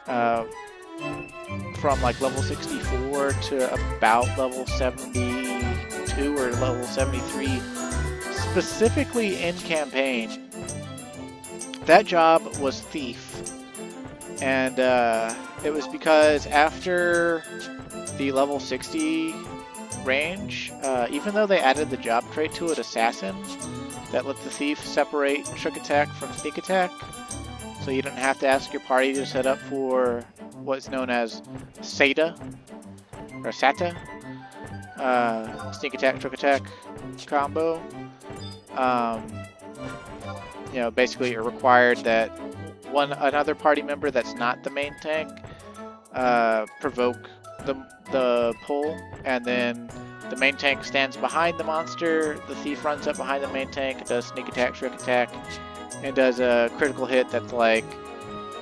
from like level 64 to about level 72 or level 73. Specifically in campaign. That job was Thief. And it was because after the level 60 range, even though they added the job trait to it, Assassin, that let the Thief separate Trick Attack from Sneak Attack, so you didn't have to ask your party to set up for what's known as SATA, or SATA, Sneak Attack, Trick Attack combo. You know, basically it required that another party member that's not the main tank provoke the pull, and then the main tank stands behind the monster, the Thief runs up behind the main tank, does Sneak Attack, Trick Attack, and does a critical hit that's like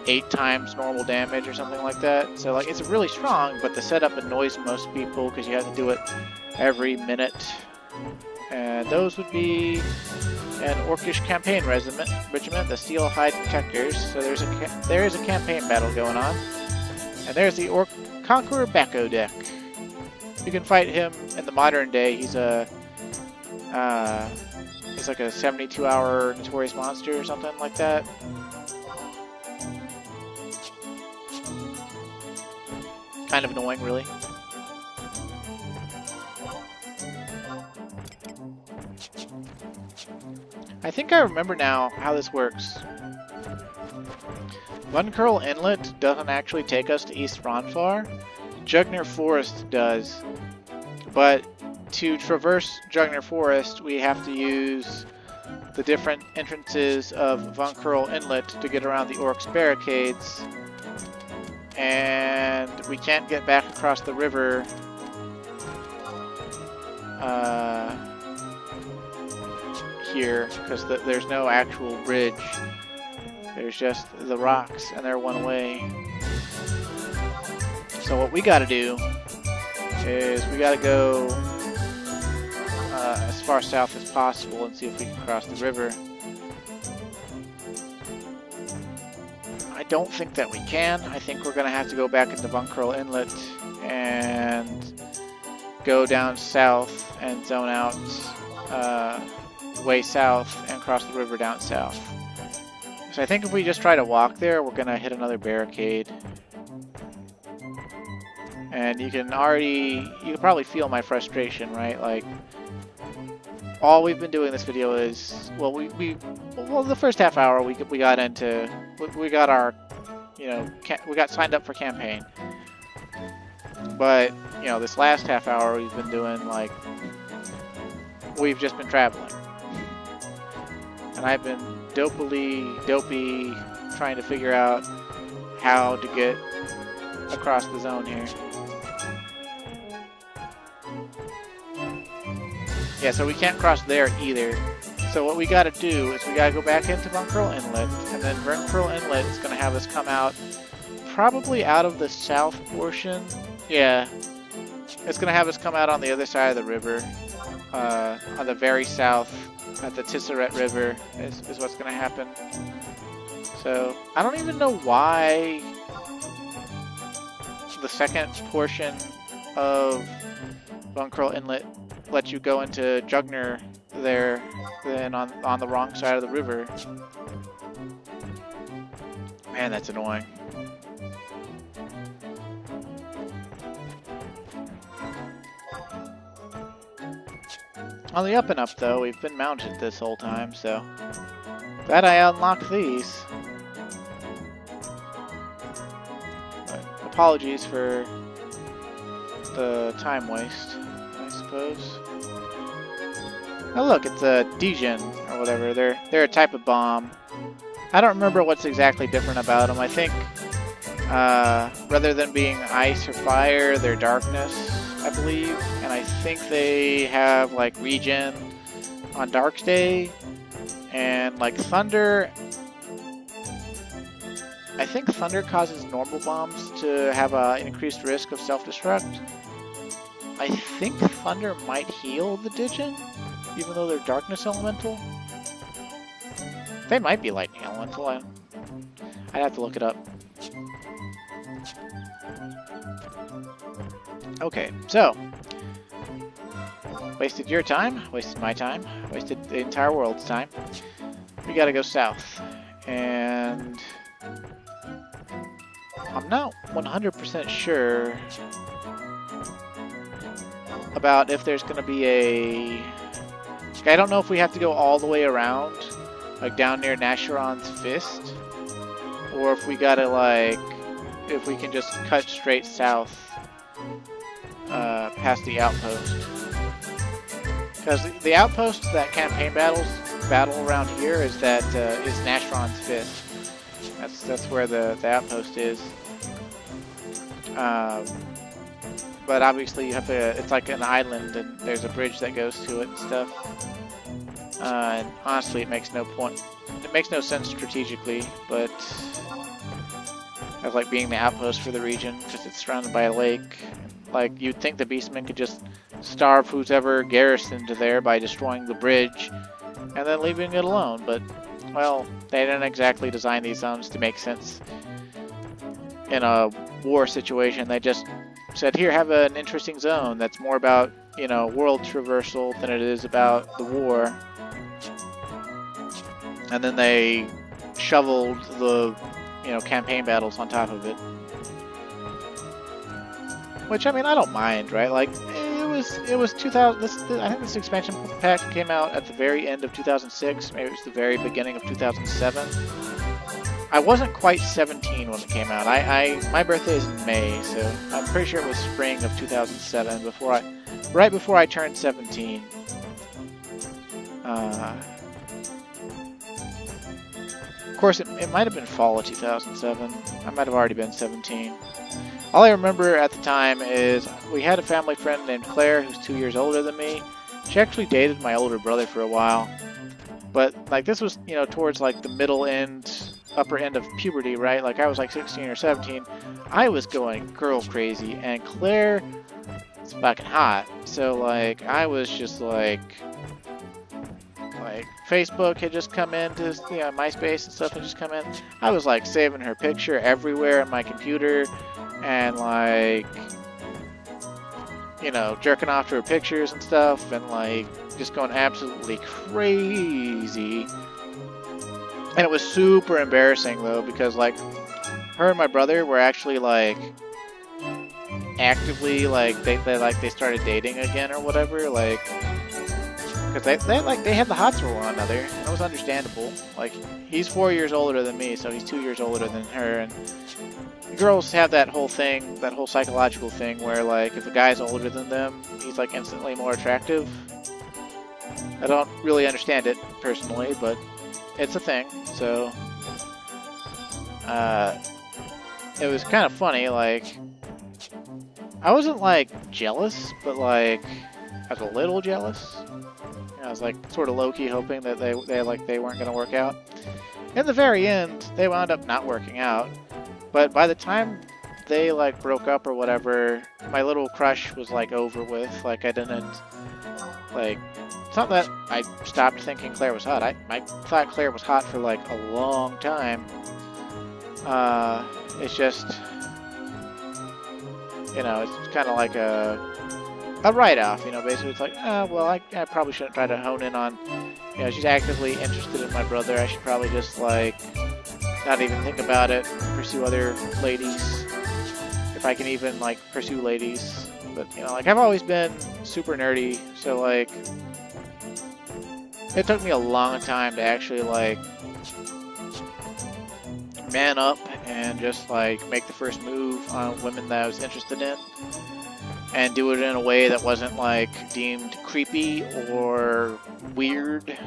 8 times normal damage or something like that. So like, it's really strong, but the setup annoys most people because you have to do it every minute. And those would be an Orcish campaign regiment, the Steel Hide Protectors. So there is a campaign battle going on, and there's the Orc Conqueror Bacco deck. You can fight him in the modern day. He's like a 72-hour notorious monster or something like that. Kind of annoying, really. I think I remember now how this works. Vunkerl Inlet doesn't actually take us to East Ronfar. Jugger Forest does. But to traverse Jugger Forest, we have to use the different entrances of Vunkerl Inlet to get around the Orcs' barricades. And we can't get back across the river here because there's no actual bridge. There's just the rocks, and they're one way. So what we got to do is we got to go as far south as possible and see if we can cross the river. I don't think that we can. I think we're going to have to go back into Bunkerl Inlet and go down south and zone out way south and cross the river down south. So I think if we just try to walk there, we're going to hit another barricade. And you can probably feel my frustration, right? Like, all we've been doing this video is, well, the first half hour we got into, we got our, we got signed up for campaign. But, this last half hour we've been doing, like, we've just been traveling. And I've been dopey trying to figure out how to get across the zone here. Yeah, so we can't cross there either. So what we gotta do is we gotta go back into Bunkerl Inlet, and then Bunkerl Inlet is gonna have us come out probably out of the south portion. Yeah, it's gonna have us come out on the other side of the river, on the very south, at the Tisseret River is what's gonna happen. So I don't even know why the second portion of Bunkerl Inlet let you go into Jugger there, then on the wrong side of the river. Man, that's annoying. On the up and up, though, we've been mounted this whole time, so glad I unlocked these. But apologies for the time waste, I suppose. Oh look, it's a Degen, or whatever. They're a type of bomb. I don't remember what's exactly different about them. I think, rather than being ice or fire, they're darkness, I believe. And I think they have, like, regen on Dark Day. And, like, thunder... I think thunder causes normal bombs to have an increased risk of self-destruct. I think thunder might heal the Degen, even though they're darkness elemental. They might be lightning elemental. I'd have to look it up. Okay, so wasted your time, wasted my time, wasted the entire world's time. We gotta go south, and I'm not 100% sure about if there's gonna be a... I don't know if we have to go all the way around, like down near Nasheron's Fist, or if we gotta, like, if we can just cut straight south past the outpost. Because the outpost that campaign battle around here is Nasheron's Fist. That's where the outpost is. But obviously you have to, it's like an island and there's a bridge that goes to it and stuff. And honestly it makes no sense strategically, but as like being the outpost for the region, because it's surrounded by a lake. Like, you'd think the Beastmen could just starve who's ever garrisoned there by destroying the bridge and then leaving it alone, but, well, they didn't exactly design these zones to make sense in a war situation. They just said, here, have an interesting zone that's more about, world traversal than it is about the war. And then they shoveled the, campaign battles on top of it. Which, I mean, I don't mind, right? Like, it was 2000, I think this expansion pack came out at the very end of 2006, maybe it was the very beginning of 2007. I wasn't quite 17 when it came out. My birthday is in May, so I'm pretty sure it was spring of 2007, right before I turned 17. Of course, it might have been fall of 2007. I might have already been 17. All I remember at the time is we had a family friend named Claire who's 2 years older than me. She actually dated my older brother for a while. But, like, this was, towards, like, the middle end upper end of puberty, right? Like I was like 16 or 17. I was going girl crazy, and Claire is fucking hot. So like I was just like Facebook had just come into, you know, MySpace and stuff had just come in. I was like saving her picture everywhere on my computer, and like, you know, jerking off to her pictures and stuff, and like just going absolutely crazy. And it was super embarrassing though, because like her and my brother were actually like actively like they started dating again or whatever, like because they had the hots for one another, and it was understandable. Like he's 4 years older than me, so he's 2 years older than her, and girls have that whole thing, that whole psychological thing where like if a guy's older than them, he's like instantly more attractive. I don't really understand it personally, but it's a thing. So it was kind of funny. Like I wasn't like jealous, but like I was a little jealous. I was like sort of low-key hoping that they weren't going to work out. In the very end, they wound up not working out. But by the time they like broke up or whatever, my little crush was like over with. Like I didn't like. It's not that I stopped thinking Claire was hot. I thought Claire was hot for like a long time. It's just, you know, it's kind of like a write-off, you know, basically. It's like, well, I probably shouldn't try to hone in on, you know, she's actively interested in my brother. I should probably just, like, not even think about it, pursue other ladies, if I can even, like, pursue ladies. But, you know, like, I've always been super nerdy, so, like, it took me a long time to actually, like, man up and just, like, make the first move on women that I was interested in. And do it in a way that wasn't, like, deemed creepy or weird.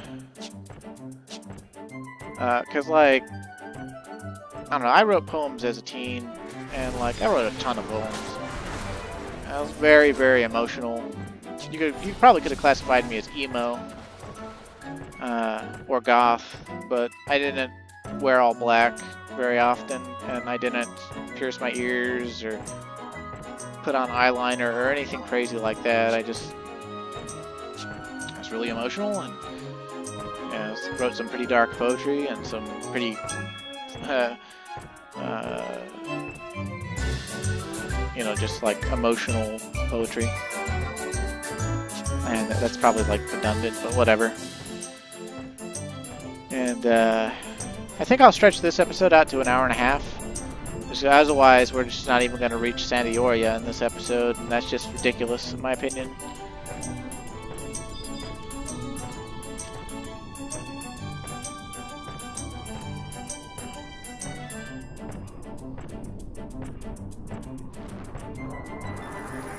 Because, like, I don't know, I wrote poems as a teen, and, like, I wrote a ton of poems. I was very, very emotional. You probably could have classified me as emo, or goth, but I didn't wear all black very often, and I didn't pierce my ears or put on eyeliner or anything crazy like that. I was really emotional, and you know, wrote some pretty dark poetry and some pretty you know, just like emotional poetry. And that's probably like redundant, but whatever. And I think I'll stretch this episode out to an hour and a half. Otherwise, we're just not even going to reach Santa Ioria in this episode, and that's just ridiculous, in my opinion.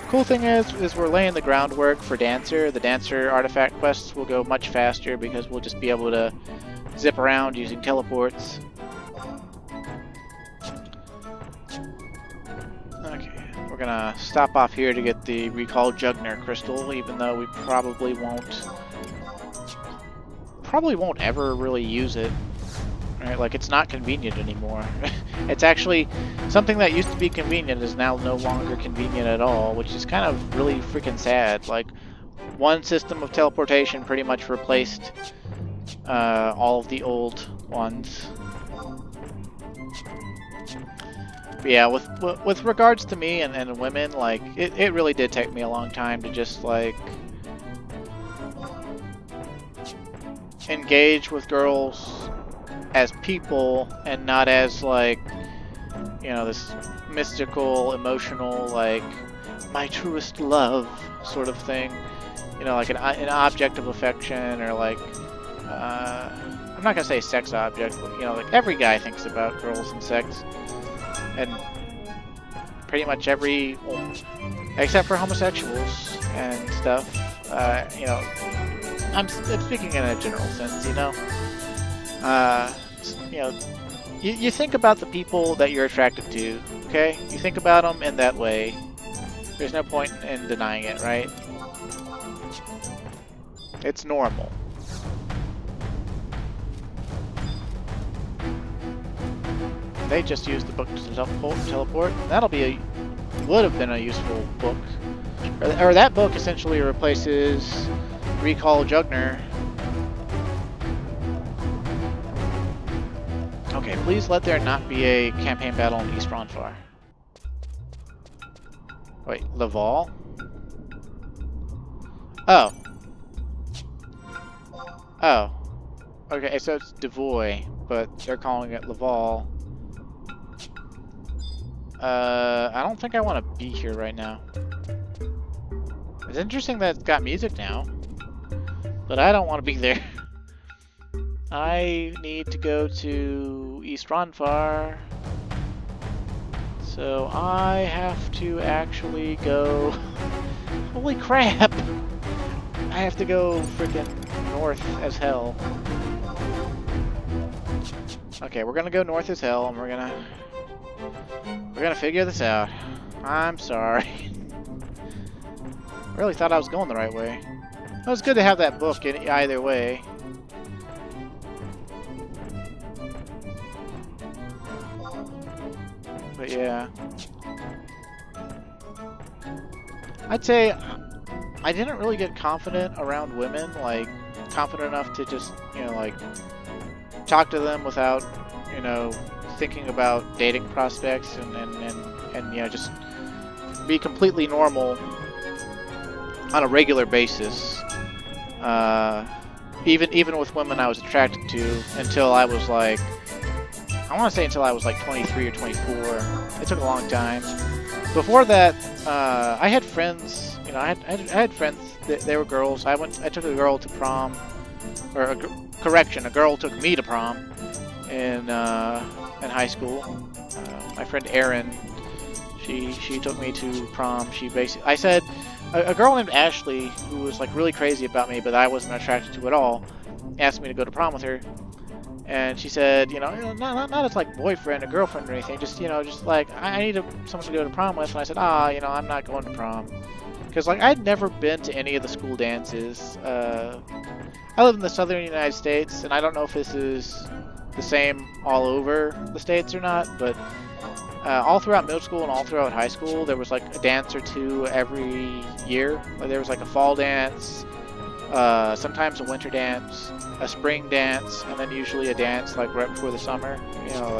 Cool thing is we're laying the groundwork for Dancer. The Dancer artifact quests will go much faster because we'll just be able to zip around using teleports. We're gonna stop off here to get the recalled Jugger crystal, even though we probably won't ever really use it. Right? Like, it's not convenient anymore. It's actually something that used to be convenient is now no longer convenient at all, which is kind of really freaking sad. Like, one system of teleportation pretty much replaced all of the old ones. But yeah, with regards to me and women, like, it really did take me a long time to just, like, engage with girls as people and not as, like, you know, this mystical, emotional, like, my truest love sort of thing. You know, like an object of affection, or like, I'm not gonna say sex object, but, you know, like, every guy thinks about girls and sex. And pretty much every, well, except for homosexuals and stuff, you know, I'm speaking in a general sense, you know. You know, you think about the people that you're attracted to, okay? You think about them in that way. There's no point in denying it, right? It's normal. they just used the book to teleport. That'll be would have been a useful book. Or that book essentially replaces Recall Jugger. Okay, please let there not be a campaign battle in East Ronfar. Wait, Laval? Oh. Oh. Okay, so it's Devoy, but they're calling it Laval. I don't think I want to be here right now. It's interesting that it's got music now, but I don't want to be there. I need to go to East Ronfar, so I have to actually go... Holy crap! I have to go freaking north as hell. Okay, we're gonna go north as hell, and we're gonna figure this out. I'm sorry. I really thought I was going the right way. It was good to have that book in either way. But yeah. I'd say I didn't really get confident around women, like confident enough to just, you know, like talk to them without, you know, thinking about dating prospects and you know, just be completely normal on a regular basis. Even with women I was attracted to until I was like, I want to say until I was like 23 or 24. It took a long time. Before that, I had friends. You know, I had friends. They were girls. I took a girl to prom, or correction, a girl took me to prom in high school. My friend Erin, she took me to prom. I said, a girl named Ashley, who was like really crazy about me, but I wasn't attracted to at all, asked me to go to prom with her. And she said, you know, not as like boyfriend or girlfriend or anything, just, you know, just like, I need someone to go to prom with. And I said, you know, I'm not going to prom. Because, like, I'd never been to any of the school dances. I live in the southern United States, and I don't know if this is the same all over the states or not, but all throughout middle school and all throughout high school, there was, like, a dance or two every year. Like, there was, like, a fall dance, sometimes a winter dance, a spring dance, and then usually a dance like right before the summer. You know,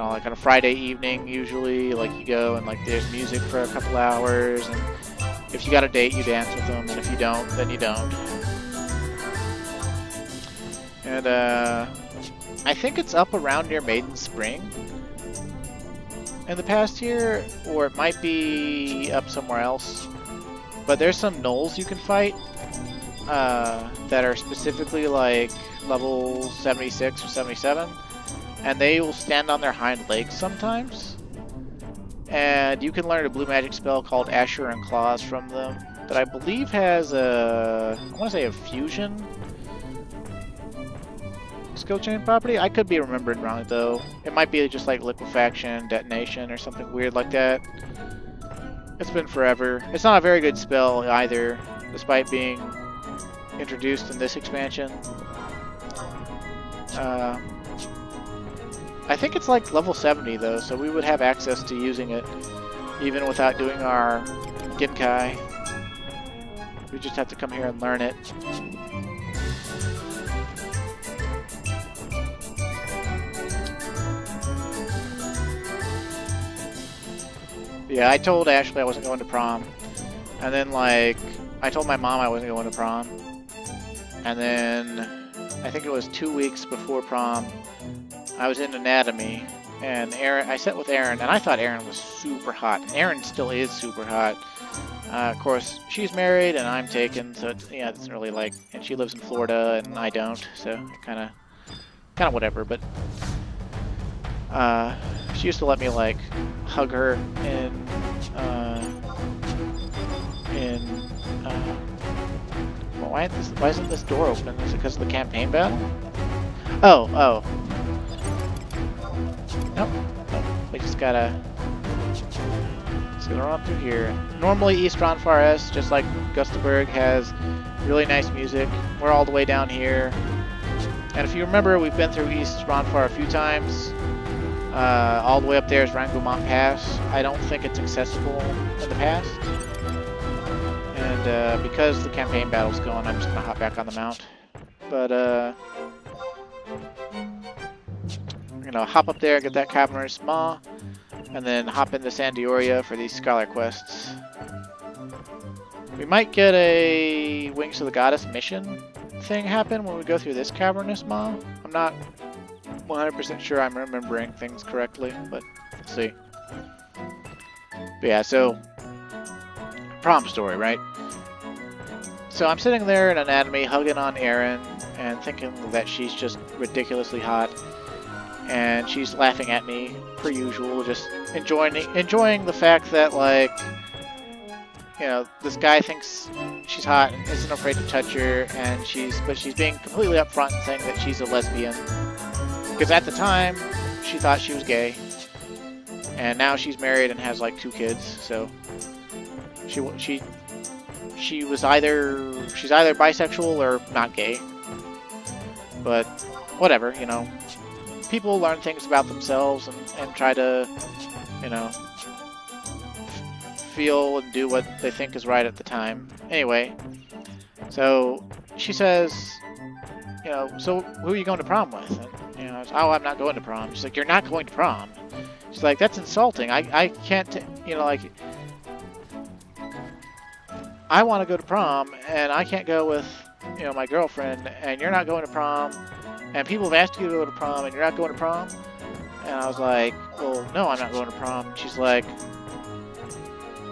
like on a Friday evening usually, like you go and like there's music for a couple hours, and if you got a date you dance with them, and if you don't, then you don't. And I think it's up around near Maiden Spring in the past year, or it might be up somewhere else. But there's some gnolls you can fight that are specifically like level 76 or 77, and they will stand on their hind legs sometimes. And you can learn a blue magic spell called Asher and Claws from them that I believe has I want to say a fusion skill chain property. I could be remembering wrong though. It might be just like liquefaction, detonation, or something weird like that. It's been forever. It's not a very good spell either, despite being introduced in this expansion. I think it's like level 70 though, so we would have access to using it even without doing our Genkai. We just have to come here and learn it. Yeah, I told Ashley I wasn't going to prom, and then like I told my mom I wasn't going to prom, and then I think it was 2 weeks before prom I was in anatomy, and I sat with Erin, and I thought Erin was super hot. Erin still is super hot. Of course, she's married and I'm taken, so it's, yeah, it's really like, and she lives in Florida and I don't, so kind of whatever. But she used to let me like hug her well, why isn't this door open? Is it because of the campaign battle? Oh. Nope. We just gotta run through here. Normally East Ronfar S, just like Gustaberg, has really nice music. We're all the way down here. And if you remember, we've been through East Ronfar a few times. All the way up there is Rangomont Pass. I don't think it's accessible in the past. And because the campaign battle's going, I'm just gonna hop back on the mount. But you know, hop up there, get that Cavernous Maw, and then hop into San Dioria for these Scholar quests. We might get a Wings of the Goddess mission thing happen when we go through this Cavernous Maw. I'm not 100% sure I'm remembering things correctly, but let's see. But yeah, so prom story, right? So I'm sitting there in Anatomy hugging on Erin and thinking that she's just ridiculously hot, and she's laughing at me per usual, just enjoying the fact that, like, you know, this guy thinks she's hot and isn't afraid to touch her, and she's being completely upfront and saying that she's a lesbian. Because at the time, she thought she was gay, and now she's married and has like 2 kids. So she's either bisexual or not gay. But whatever, you know. People learn things about themselves and try to, you know, feel and do what they think is right at the time. Anyway, so she says, you know, so who are you going to prom with? And, you know, oh, I'm not going to prom. She's like, you're not going to prom? She's like, that's insulting. I can't, you know, like, I want to go to prom, and I can't go with, you know, my girlfriend, and you're not going to prom, and people have asked you to go to prom, and you're not going to prom? And I was like, well, no, I'm not going to prom. And she's like,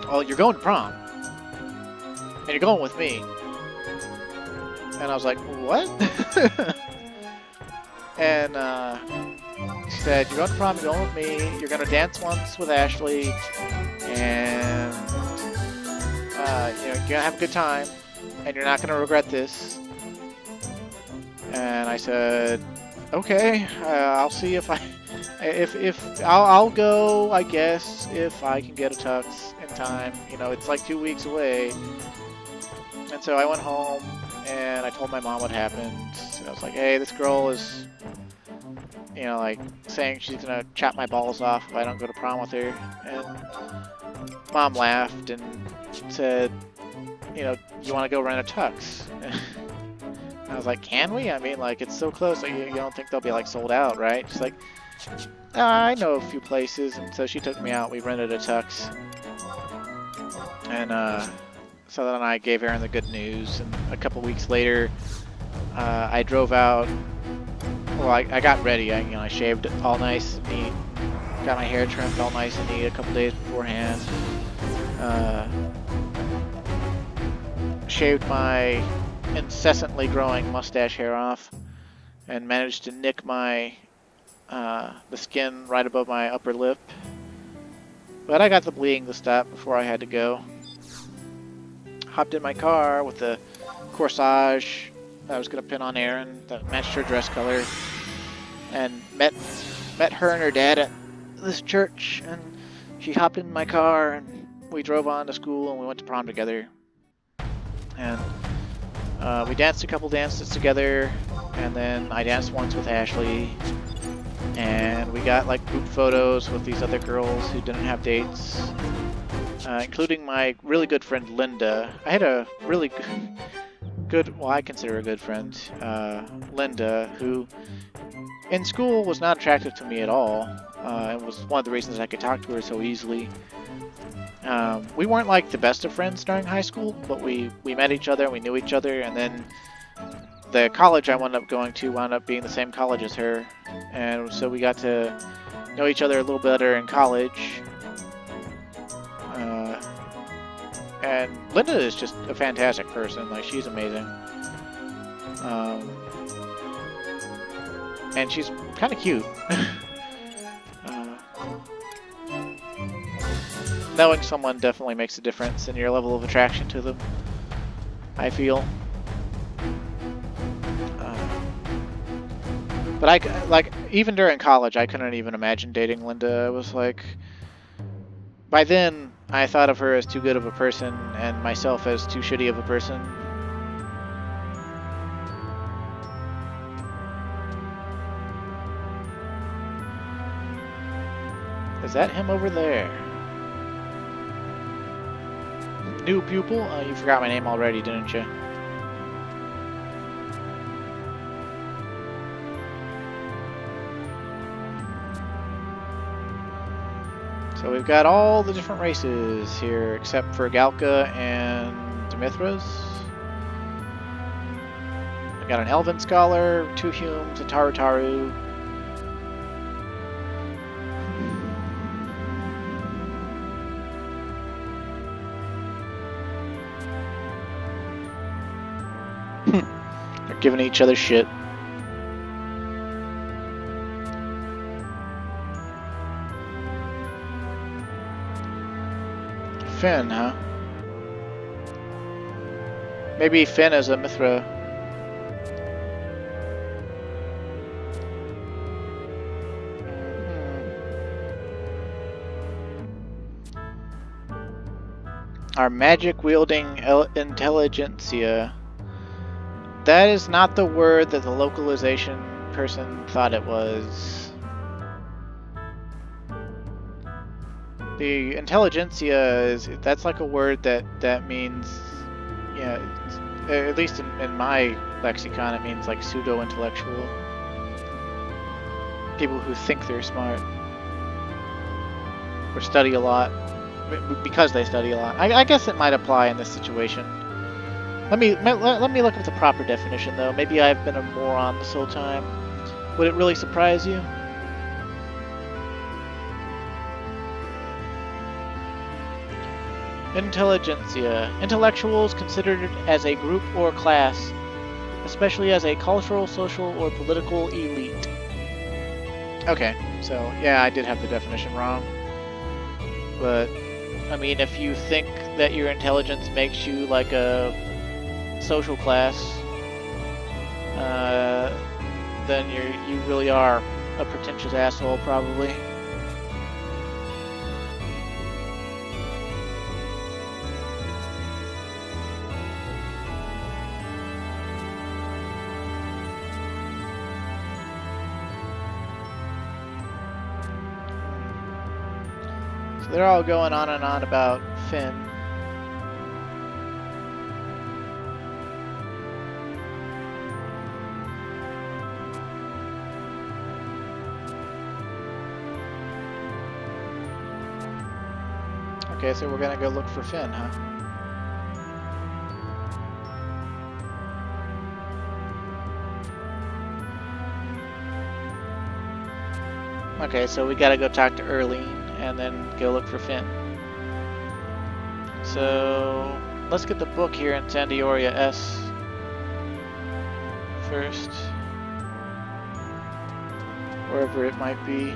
well, you're going to prom, and you're going with me. And I was like, what? And she said, you're going to prom, you're going with me, you're going to dance once with Ashley, and you know, you're going to have a good time, and you're not going to regret this. And I said, okay, I'll see if I'll go, I guess, if I can get a tux in time. You know, it's like 2 weeks away. And so I went home, and I told my mom what happened. And I was like, hey, this girl is, you know, like, saying she's gonna chop my balls off if I don't go to prom with her. And Mom laughed and said, you know, you want to go rent a tux? I was like, can we? I mean, like, it's so close. Like, you don't think they'll be, like, sold out, right? She's like, I know a few places. And so she took me out. We rented a tux. And so then I gave Erin the good news. And a couple weeks later, I drove out. Well, I got ready. I shaved all nice and neat. Got my hair trimmed all nice and neat a couple days beforehand. Shaved my incessantly growing mustache hair off, and managed to nick my the skin right above my upper lip. But I got the bleeding to stop before I had to go. Hopped in my car with the corsage that I was going to pin on Erin that matched her dress color, and met her and her dad at this church, and she hopped in my car and we drove on to school and we went to prom together. And we danced a couple dances together, and then I danced once with Ashley, and we got like group photos with these other girls who didn't have dates, including my really good friend Linda. I had a really good, well, I consider a good friend, Linda, who in school was not attractive to me at all. It was one of the reasons I could talk to her so easily. We weren't like the best of friends during high school, but we met each other, we knew each other, and then the college I wound up going to wound up being the same college as her, and so we got to know each other a little better in college. And Linda is just a fantastic person, like, she's amazing. And she's kind of cute. Knowing someone definitely makes a difference in your level of attraction to them, I feel. But like, even during college, I couldn't even imagine dating Linda. I was like, by then, I thought of her as too good of a person and myself as too shitty of a person. Is that him over there? New pupil? Oh, you forgot my name already, didn't you? So we've got all the different races here, except for Galka and Demithras. We got an Elven Scholar, 2 Humes, a Tarutaru. They're giving each other shit. Finn, huh? Maybe Finn is a Mithra. Our magic-wielding intelligentsia. That is not the word that the localization person thought it was. The intelligentsia that's like a word that means, yeah, at least in my lexicon, it means like pseudo-intellectual. People who think they're smart. Or study a lot. Because they study a lot. I guess it might apply in this situation. Let me look up the proper definition, though. Maybe I've been a moron this whole time. Would it really surprise you? Intelligentsia. Intellectuals considered as a group or class, especially as a cultural, social, or political elite. Okay, so yeah, I did have the definition wrong. But, I mean, if you think that your intelligence makes you like a social class, then you really are a pretentious asshole, probably. So they're all going on and on about Finn. Okay, so we're gonna go look for Finn, huh? Okay, so we gotta go talk to Erlene and then go look for Finn. So let's get the book here in Sandioria S first. Wherever it might be.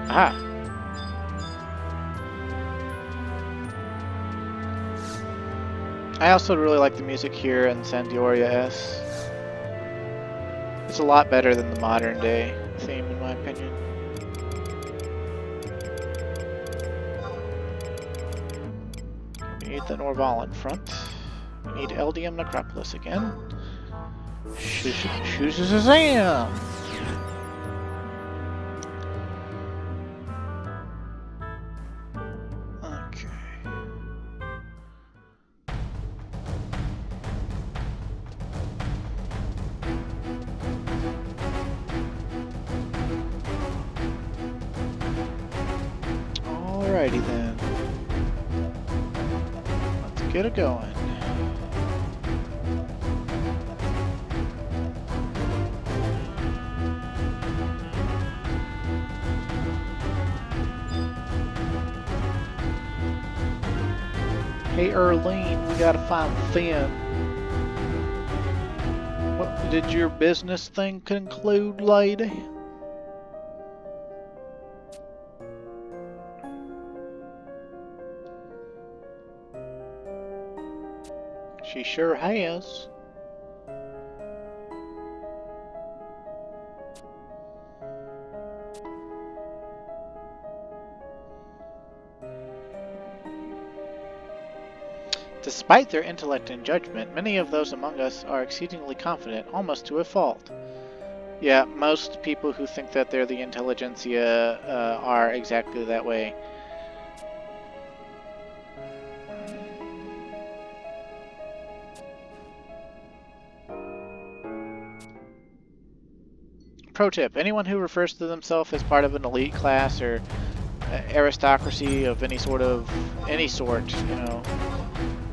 Aha! I also really like the music here in Sandioria S. It's a lot better than the modern day theme, in my opinion. We need the Norvalan front. We need Eldium Necropolis again. Shazam! Alrighty then. Let's get it going. Hey Erlene, we gotta find Finn. What did your business thing conclude, lady? She sure has. Despite their intellect and judgment, many of those among us are exceedingly confident, almost to a fault. Yeah, most people who think that they're the intelligentsia are exactly that way. Pro tip, anyone who refers to themselves as part of an elite class or aristocracy of any sort, you know,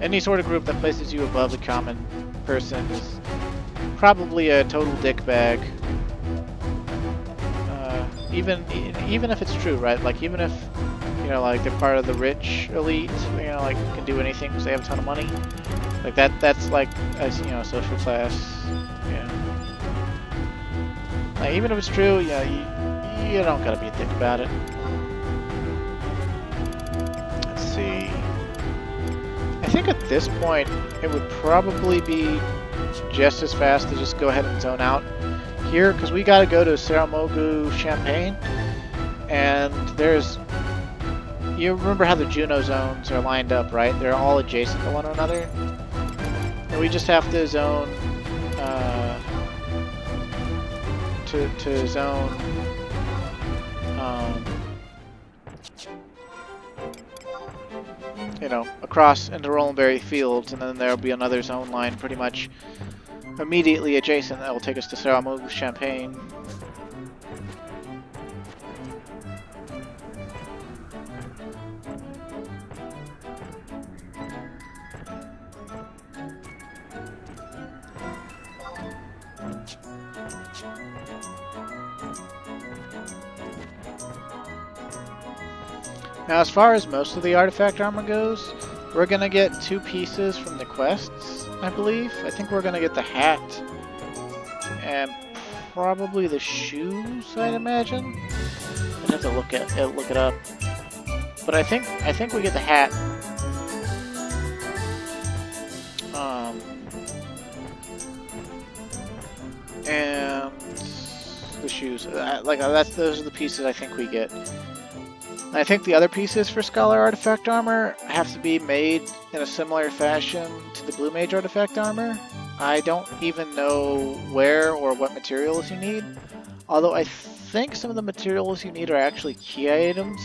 any sort of group that places you above the common person is probably a total dickbag. Even if it's true, right? Like, even if, you know, like, they're part of the rich elite, you know, like, can do anything because they have a ton of money. Like, that's like, as, you know, social class, yeah. Like, even if it's true, you know, you don't gotta be a dick about it. Let's see. I think at this point, it would probably be just as fast to just go ahead and zone out here, because we gotta go to Saramogu Champagne, and there's, you remember how the Juno zones are lined up, right? They're all adjacent to one another, and we just have to zone to zone you know, across into Rollenberry Fields, and then there'll be another zone line pretty much immediately adjacent that will take us to Saramogu Champagne. Now, as far as most of the artifact armor goes, we're gonna get 2 pieces from the quests, I believe. I think we're gonna get the hat and probably the shoes, I'd imagine. I'd have to look it up. But I think we get the hat. And the shoes. Those are the pieces I think we get. I think the other pieces for Scholar Artifact Armor have to be made in a similar fashion to the Blue Mage Artifact Armor. I don't even know where or what materials you need, although I think some of the materials you need are actually key items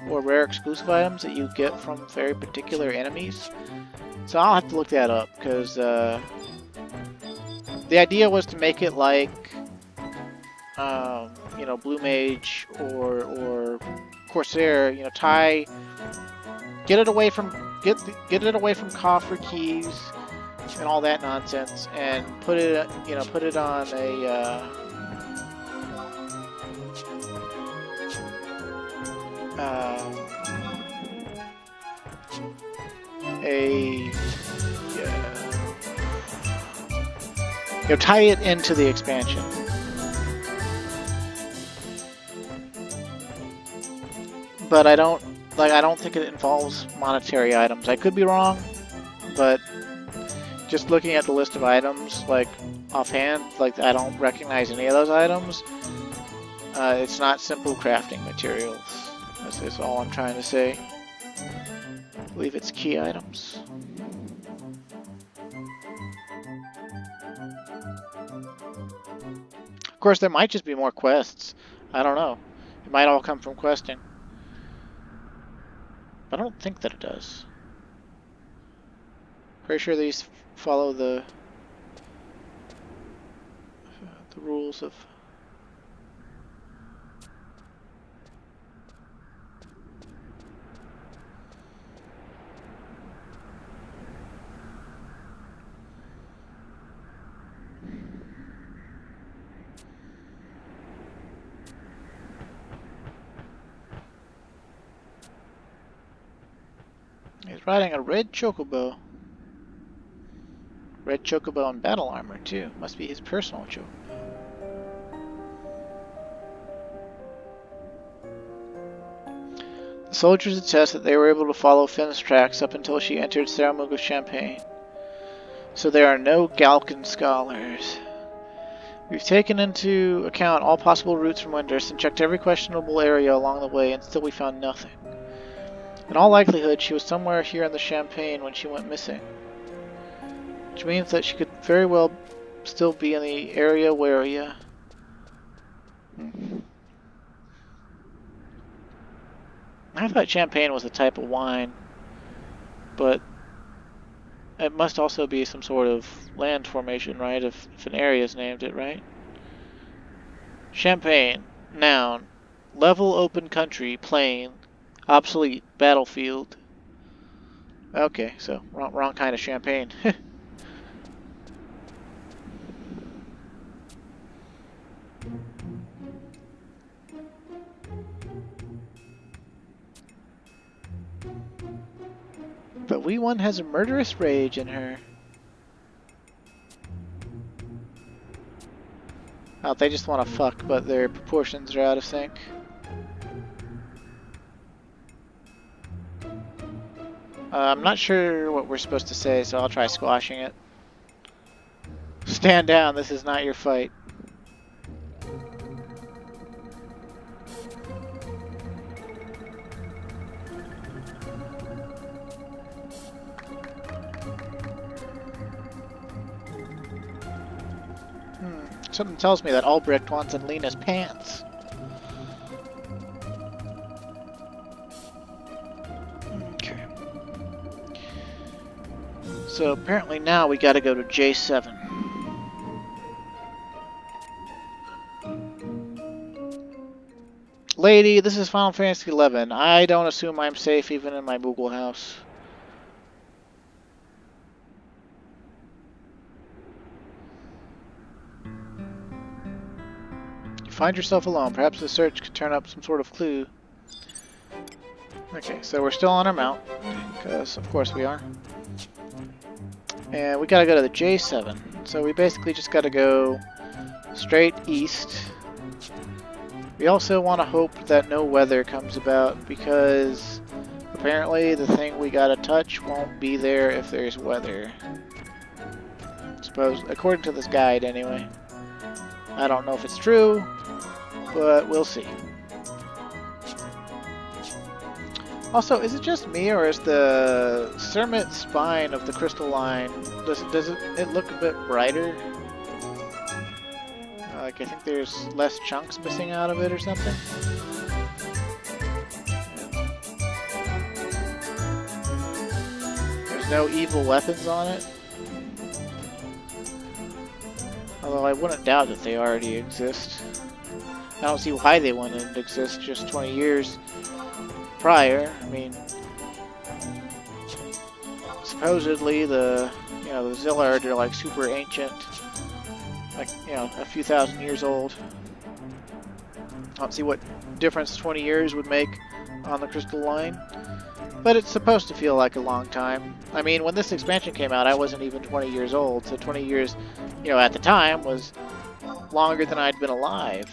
or rare exclusive items that you get from very particular enemies. So I'll have to look that up, because the idea was to make it like, you know, Blue Mage or Corsair, you know, get it away from coffer keys and all that nonsense, and put it on tie it into the expansion. But I don't think it involves monetary items. I could be wrong, but just looking at the list of items, like, offhand, like, I don't recognize any of those items. It's not simple crafting materials. That's all I'm trying to say. I believe it's key items. Of course, there might just be more quests. I don't know. It might all come from questing. But I don't think that it does. Pretty sure these follow the rules of... He's riding a red chocobo. Red chocobo and battle armor, too. Must be his personal chocobo. The soldiers attest that they were able to follow Finn's tracks up until she entered Saramogu Champagne. So there are no Galcan scholars. We've taken into account all possible routes from Windurst and checked every questionable area along the way, and still we found nothing. In all likelihood, she was somewhere here in the Champagne when she went missing. Which means that she could very well still be in the area where I thought champagne was a type of wine, but it must also be some sort of land formation, right? If an area is named it, right? Champagne, noun, level open country, plain, obsolete, battlefield. Okay, so wrong kind of champagne. But Wee1 has a murderous rage in her. Oh, they just want to fuck, but their proportions are out of sync. I'm not sure what we're supposed to say, so I'll try squashing it. Stand down, this is not your fight. Something tells me that Albrecht wants in Lena's pants. Okay. So apparently now we gotta go to J7. Lady, this is Final Fantasy XI. I don't assume I'm safe even in my Moogle house. You find yourself alone. Perhaps the search could turn up some sort of clue. Okay, so we're still on our mount, because of course we are. And we gotta go to the J7. So we basically just gotta go straight east. We also want to hope that no weather comes about, because apparently the thing we gotta touch won't be there if there's weather. Suppose, according to this guide anyway. I don't know if it's true, but we'll see. Also, is it just me, or is the Cermet spine of the crystalline, does it look a bit brighter? Like, I think there's less chunks missing out of it or something. There's no evil weapons on it. Although I wouldn't doubt that they already exist. I don't see why they wouldn't exist just 20 years prior. I mean, supposedly the Zillard are like super ancient, like, a few thousand years old. I don't see what difference 20 years would make on the crystal line, but it's supposed to feel like a long time. I mean, when this expansion came out, I wasn't even 20 years old, so 20 years, at the time was longer than I'd been alive,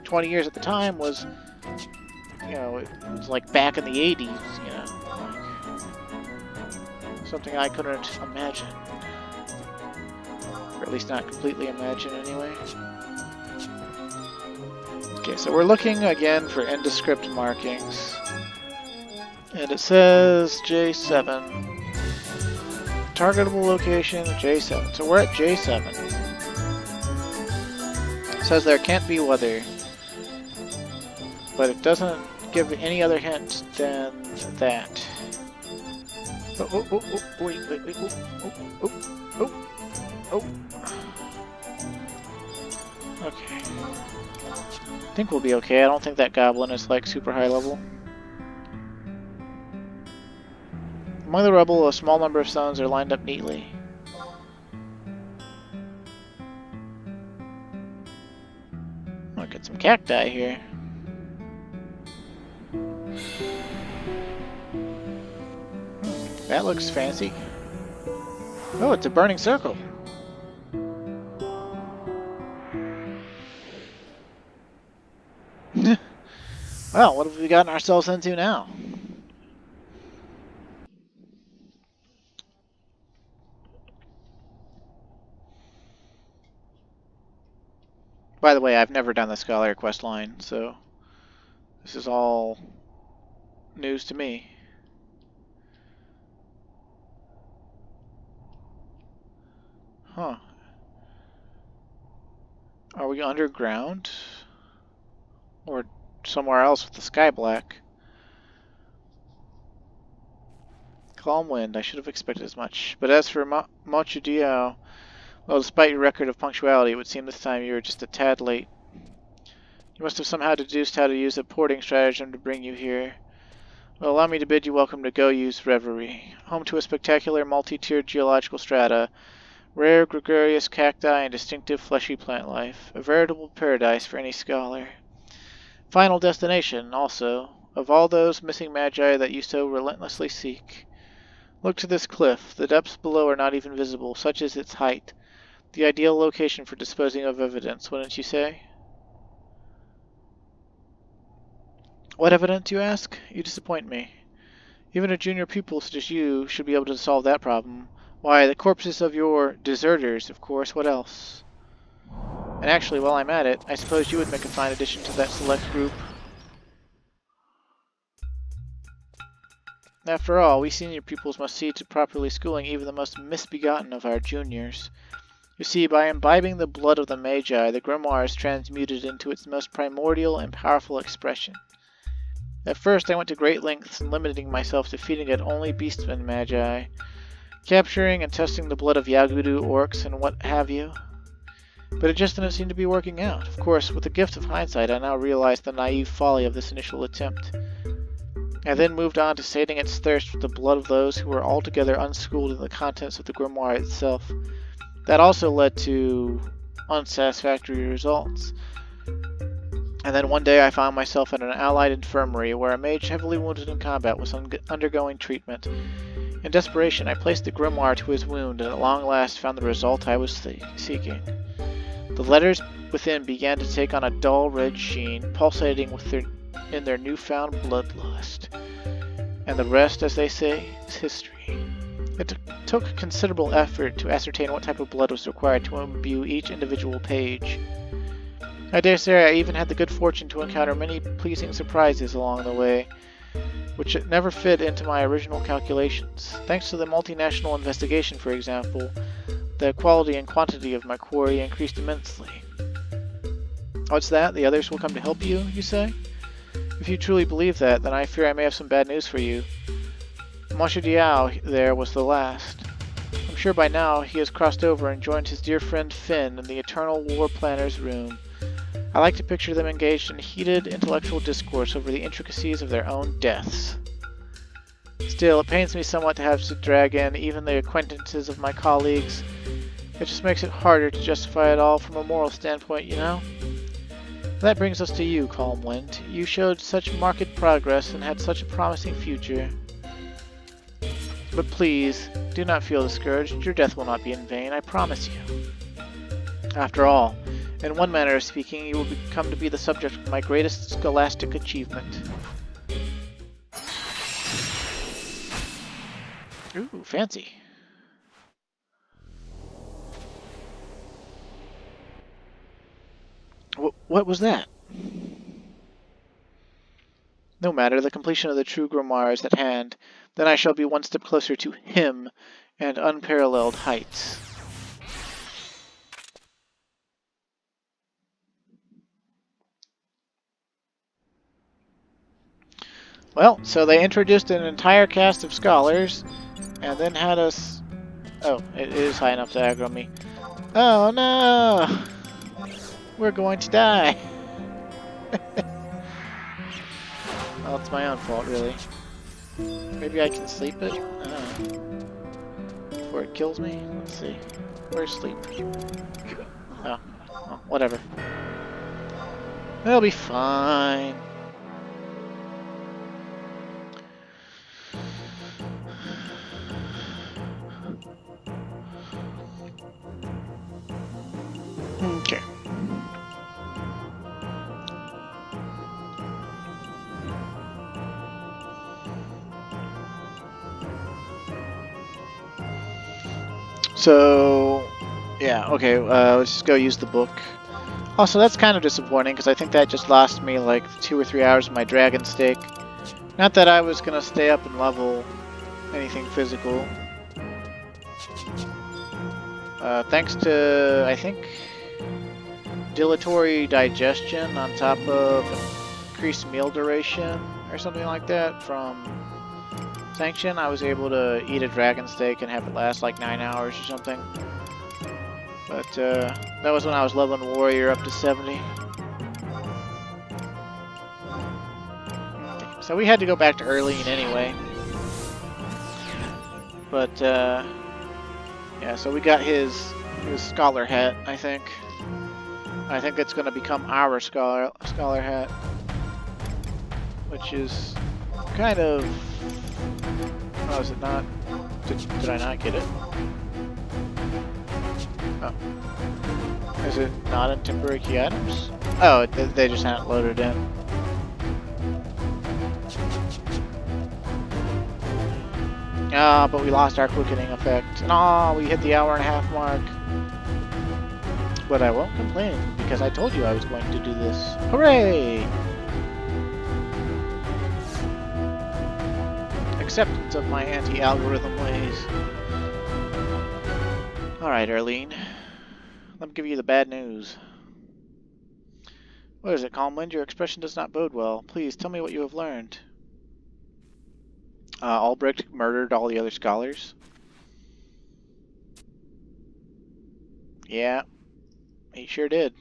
20 years at the time was, it was like back in the 80s, like something I couldn't imagine. Or at least not completely imagine anyway. Okay, so we're looking again for indescript markings. And it says J7. Targetable location, J7. So we're at J7. It says there can't be weather. But it doesn't give any other hint than that. Wait, oh. Okay. I think we'll be okay. I don't think that goblin is like super high level. Among the rubble, a small number of stones are lined up neatly. Look at some cacti here. That looks fancy. Oh, it's a burning circle. Well, what have we gotten ourselves into now? By the way, I've never done the Scholar quest line, so this is all news to me. Huh. Are we underground? Or somewhere else with the sky black? Calm wind. I should have expected as much. But as for Mochudiao, well, despite your record of punctuality, it would seem this time you were just a tad late. You must have somehow deduced how to use a porting stratagem to bring you here. Well, allow me to bid you welcome to Goyu's Reverie, home to a spectacular multi-tiered geological strata, rare gregarious cacti, and distinctive fleshy plant life. A veritable paradise for any scholar. Final destination, also, of all those missing magi that you so relentlessly seek. Look to this cliff. The depths below are not even visible, such is its height. The ideal location for disposing of evidence, wouldn't you say? What evidence, you ask? You disappoint me. Even a junior pupil such as you should be able to solve that problem. Why, the corpses of your deserters, of course. What else? And actually, while I'm at it, I suppose you would make a fine addition to that select group. After all, we senior pupils must see to properly schooling even the most misbegotten of our juniors. You see, by imbibing the blood of the Magi, the grimoire is transmuted into its most primordial and powerful expression. At first, I went to great lengths in limiting myself to feeding it only beastmen Magi, capturing and testing the blood of Yagudu orcs and what have you. But it just didn't seem to be working out. Of course, with the gift of hindsight, I now realize the naive folly of this initial attempt. I then moved on to sating its thirst with the blood of those who were altogether unschooled in the contents of the grimoire itself. That also led to unsatisfactory results. And then one day I found myself in an allied infirmary where a mage heavily wounded in combat was undergoing treatment. In desperation, I placed the grimoire to his wound and at long last found the result I was seeking. The letters within began to take on a dull red sheen, pulsating in their newfound bloodlust. And the rest, as they say, is history. It took considerable effort to ascertain what type of blood was required to imbue each individual page. I dare say I even had the good fortune to encounter many pleasing surprises along the way, which never fit into my original calculations. Thanks to the multinational investigation, for example, the quality and quantity of my quarry increased immensely. What's that? The others will come to help you, you say? If you truly believe that, then I fear I may have some bad news for you. Monsieur Diao there was the last. I'm sure by now he has crossed over and joined his dear friend Finn in the Eternal War Planner's room. I like to picture them engaged in heated intellectual discourse over the intricacies of their own deaths. Still, it pains me somewhat to have to drag in even the acquaintances of my colleagues. It just makes it harder to justify it all from a moral standpoint, you know? That brings us to you, Calm Wind. You showed such marked progress and had such a promising future. But please, do not feel discouraged. Your death will not be in vain, I promise you. After all, in one manner of speaking, you will come to be the subject of my greatest scholastic achievement. Ooh, fancy. What was that? No matter, the completion of the true grimoire is at hand. Then I shall be one step closer to him and unparalleled heights. Well, so they introduced an entire cast of scholars, and then had us... Oh, it is high enough to aggro me. Oh no! We're going to die! Well, it's my own fault, really. Maybe I can sleep it? I don't know. Before it kills me? Let's see. Where's sleep? Oh, well, whatever. It'll be fine. Okay. So, yeah, okay, let's just go use the book. Also, that's kind of disappointing, because I think that just lost me like 2 or 3 hours of my dragon stake. Not that I was going to stay up and level anything physical. Thanks to, I think, dilatory digestion on top of increased meal duration or something like that from Sanction, I was able to eat a dragon steak and have it last like 9 hours or something. But that was when I was leveling warrior up to 70. So we had to go back to Erleen anyway. But yeah, so we got his scholar hat, I think. I think it's going to become our scholar hat, which is kind of... Oh, is it not? Did I not get it? Oh. Is it not in temporary key items? Oh, they just hadn't loaded in. Ah, but we lost our quickening effect. No, we hit the hour-and-a-half mark. But I won't complain, because I told you I was going to do this. Hooray! Acceptance of my anti-algorithm ways. Alright, Erleen. Let me give you the bad news. What is it, Calmwind? Your expression does not bode well. Please, tell me what you have learned. Albrecht murdered all the other scholars. Yeah, he sure did.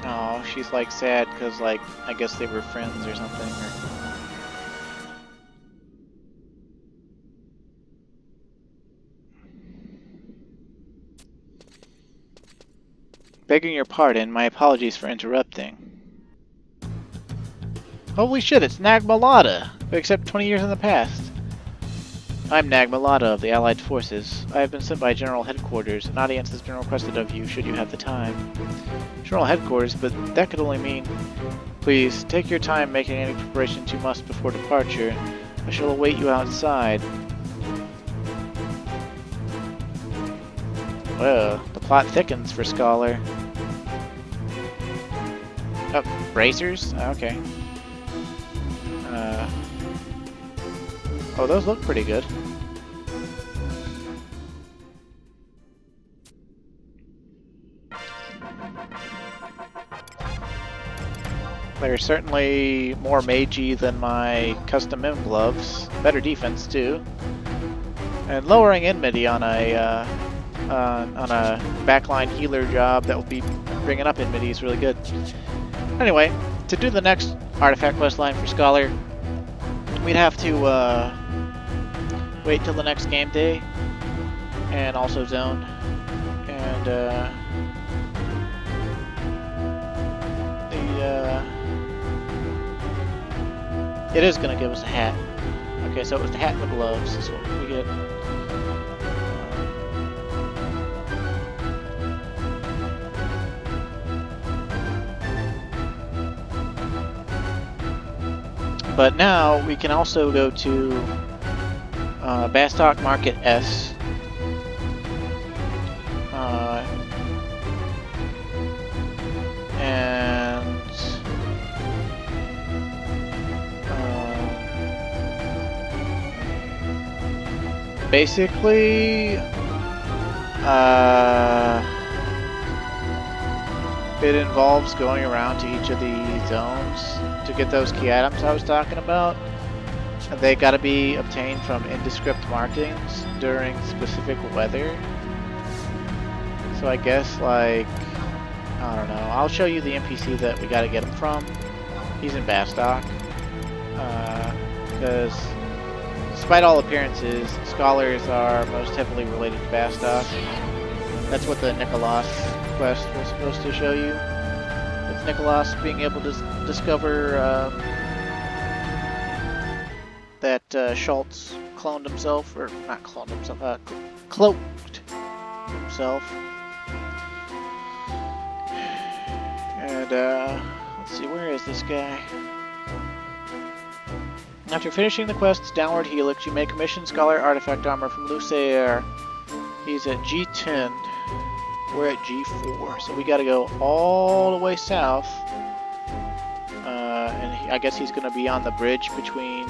Oh, she's like sad because like I guess they were friends or something. Begging your pardon, my apologies for interrupting. Holy shit, it's Nagmalada, except 20 years in the past. I'm Nagmalada of the Allied Forces. I have been sent by General Headquarters. An audience has been requested of you, should you have the time. General Headquarters, but that could only mean... Please, take your time making any preparations you must before departure. I shall await you outside. Well, the plot thickens for Scholar. Oh, bracers? Okay. Oh, those look pretty good. They're certainly more magey than my custom M gloves. Better defense too, and lowering enmity on a backline healer job that will be bringing up enmity is really good. Anyway, to do the next artifact questline for Scholar, we'd have to wait till the next game day, and also zone, and it is going to give us a hat. Okay, so it was the hat and the gloves. This is what we get. But now we can also go to Bastok Market S. Basically, it involves going around to each of the zones to get those key items I was talking about. And they gotta be obtained from indescript markings during specific weather. So I guess, like, I don't know. I'll show you the NPC that we gotta get him from. He's in Bastok. Because despite all appearances, scholars are most heavily related to Bastok. That's what the Nicholas quest was supposed to show you. It's Nicholas being able to discover that Schultz cloned himself, or not cloned himself, cloaked himself. And let's see, where is this guy? After finishing the quest's downward helix, you may commission Scholar Artifact Armor from Lucaire. He's at G10. We're at G4, so we gotta go all the way south I guess he's going to be on the bridge between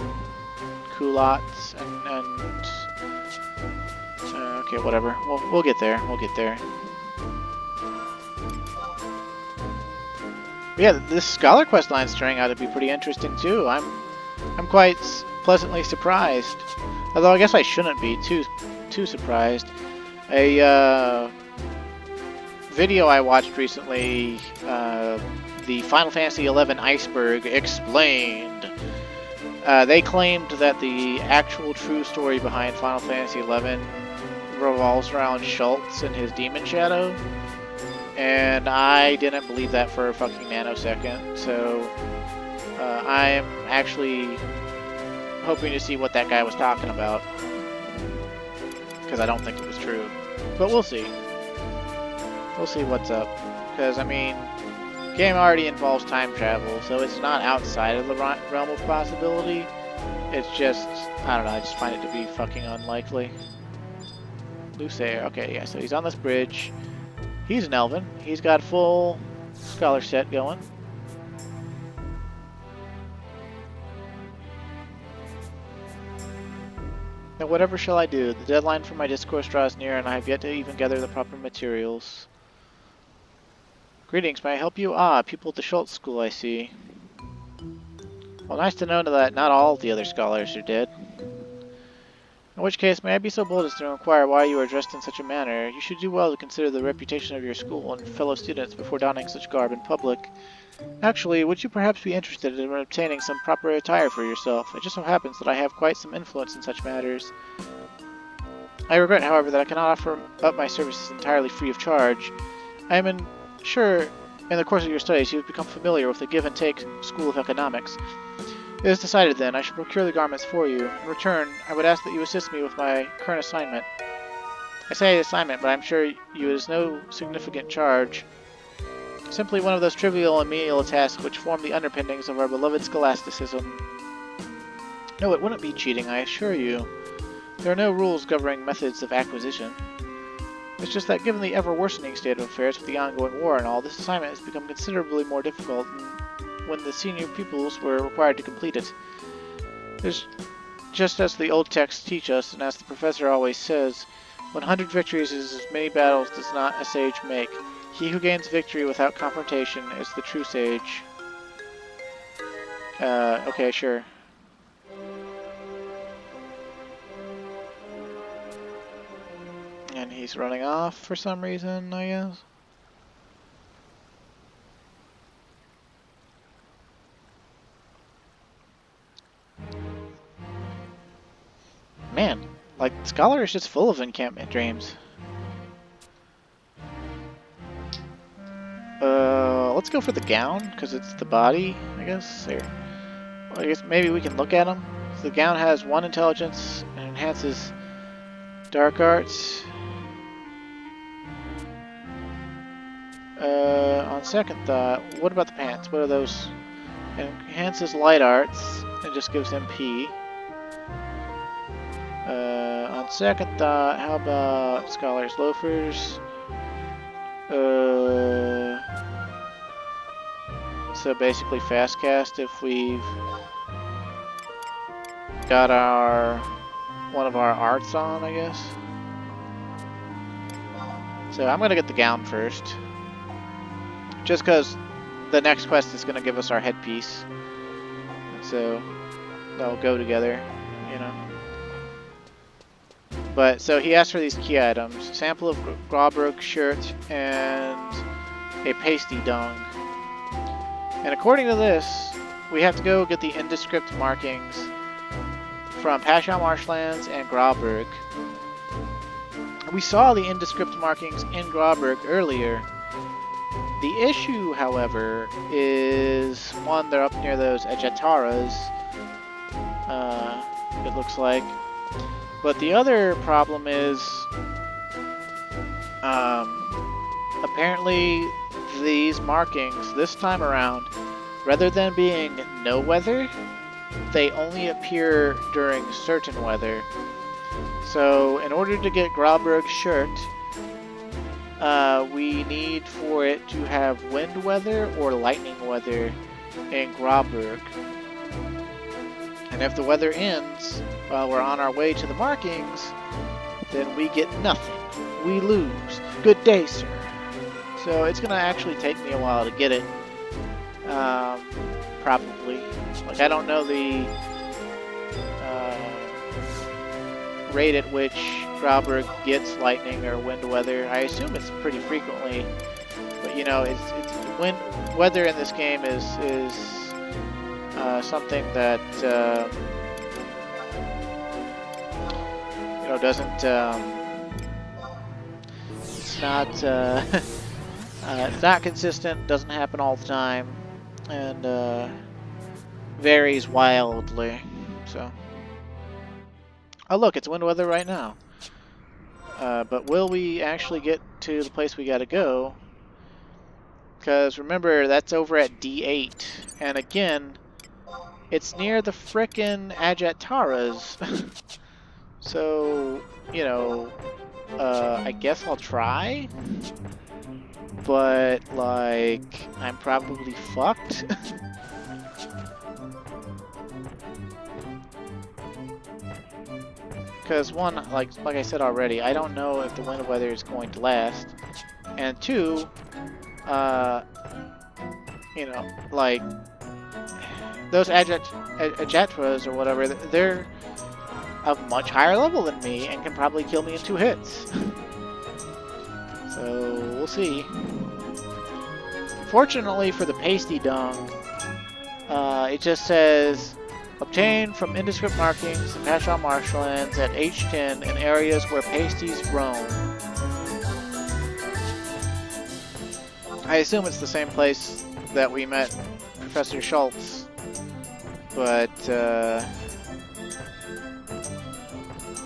Culottes and okay, whatever. We'll get there. We'll get there. But yeah, this Scholar quest line's turning out to be pretty interesting too. I'm quite pleasantly surprised. Although I guess I shouldn't be too surprised. A video I watched recently, the Final Fantasy XI Iceberg Explained. They claimed that the actual true story behind Final Fantasy XI revolves around Schultz and his demon shadow. And I didn't believe that for a fucking nanosecond. So I'm actually hoping to see what that guy was talking about. Because I don't think it was true. But we'll see. We'll see what's up. Because, I mean, the game already involves time travel, so it's not outside of the realm of possibility. It's just, I don't know, I just find it to be fucking unlikely. Loose air. Okay, yeah, so he's on this bridge. He's an Elven. He's got full Scholar set going. Now, whatever shall I do? The deadline for my discourse draws near, and I have yet to even gather the proper materials. Greetings, may I help you? Ah, pupil at the Schultz School, I see. Well, nice to know that not all the other scholars are dead. In which case, may I be so bold as to inquire why you are dressed in such a manner? You should do well to consider the reputation of your school and fellow students before donning such garb in public. Actually, would you perhaps be interested in obtaining some proper attire for yourself? It just so happens that I have quite some influence in such matters. I regret, however, that I cannot offer up my services entirely free of charge. I am sure in the course of your studies you have become familiar with the give and take school of economics. It is decided then, I shall procure the garments for you. In return, I would ask that you assist me with my current assignment. I say assignment, but I'm sure you it is no significant charge. Simply one of those trivial and menial tasks which form the underpinnings of our beloved scholasticism. No, it wouldn't be cheating, I assure you. There are no rules governing methods of acquisition. It's just that given the ever-worsening state of affairs with the ongoing war and all, this assignment has become considerably more difficult when the senior pupils were required to complete it. There's just as the old texts teach us, and as the professor always says, 100 victories is as many battles does not a sage make. He who gains victory without confrontation is the true sage. Okay, sure. And he's running off for some reason, I guess. Man, like, Scholar is just full of encampment dreams. Let's go for the gown, because it's the body, I guess. Here. Well, I guess maybe we can look at him. So the gown has 1 intelligence and enhances dark arts. On second thought, what about the pants? What are those? It enhances light arts and just gives MP. On second thought, how about Scholar's loafers? So basically fast cast if we've got one of our arts on, I guess. So I'm gonna get the gown first. Just because the next quest is going to give us our headpiece. So they'll go together, you know. But so he asked for these key items. Sample of Grauberg shirt and a pasty dung. And according to this, we have to go get the indescript markings from Pashon Marshlands and Grauberg. We saw the indescript markings in Grauberg earlier. The issue, however, is one, they're up near those Ajataras, it looks like. But the other problem is, apparently these markings, this time around, rather than being no weather, they only appear during certain weather. So, in order to get Grauberg's shirt, we need for it to have wind weather or lightning weather in Grauberg. And if the weather ends while we're on our way to the markings, then we get nothing. We lose. Good day, sir. So it's going to actually take me a while to get it. Probably. Like, I don't know the rate at which Grauberg gets lightning or wind weather. I assume it's pretty frequently. But, you know, it's wind weather in this game is something that, you know, doesn't, it's not, it's not consistent, doesn't happen all the time, and varies wildly. So, oh look, it's wind weather right now. But will we actually get to the place we gotta go? Because remember, that's over at D8, and again, it's near the frickin' Ajataras. So, you know, I guess I'll try. But, like, I'm probably fucked. Because one, like I said already, I don't know if the wind weather is going to last. And two, you know, like, those Ajatras or whatever, they're of much higher level than me and can probably kill me in 2 hits. So, we'll see. Fortunately for the pasty dung, it just says, obtain from indescript markings and patch on marshlands at H10 in areas where pasties roam. I assume it's the same place that we met Professor Schultz, but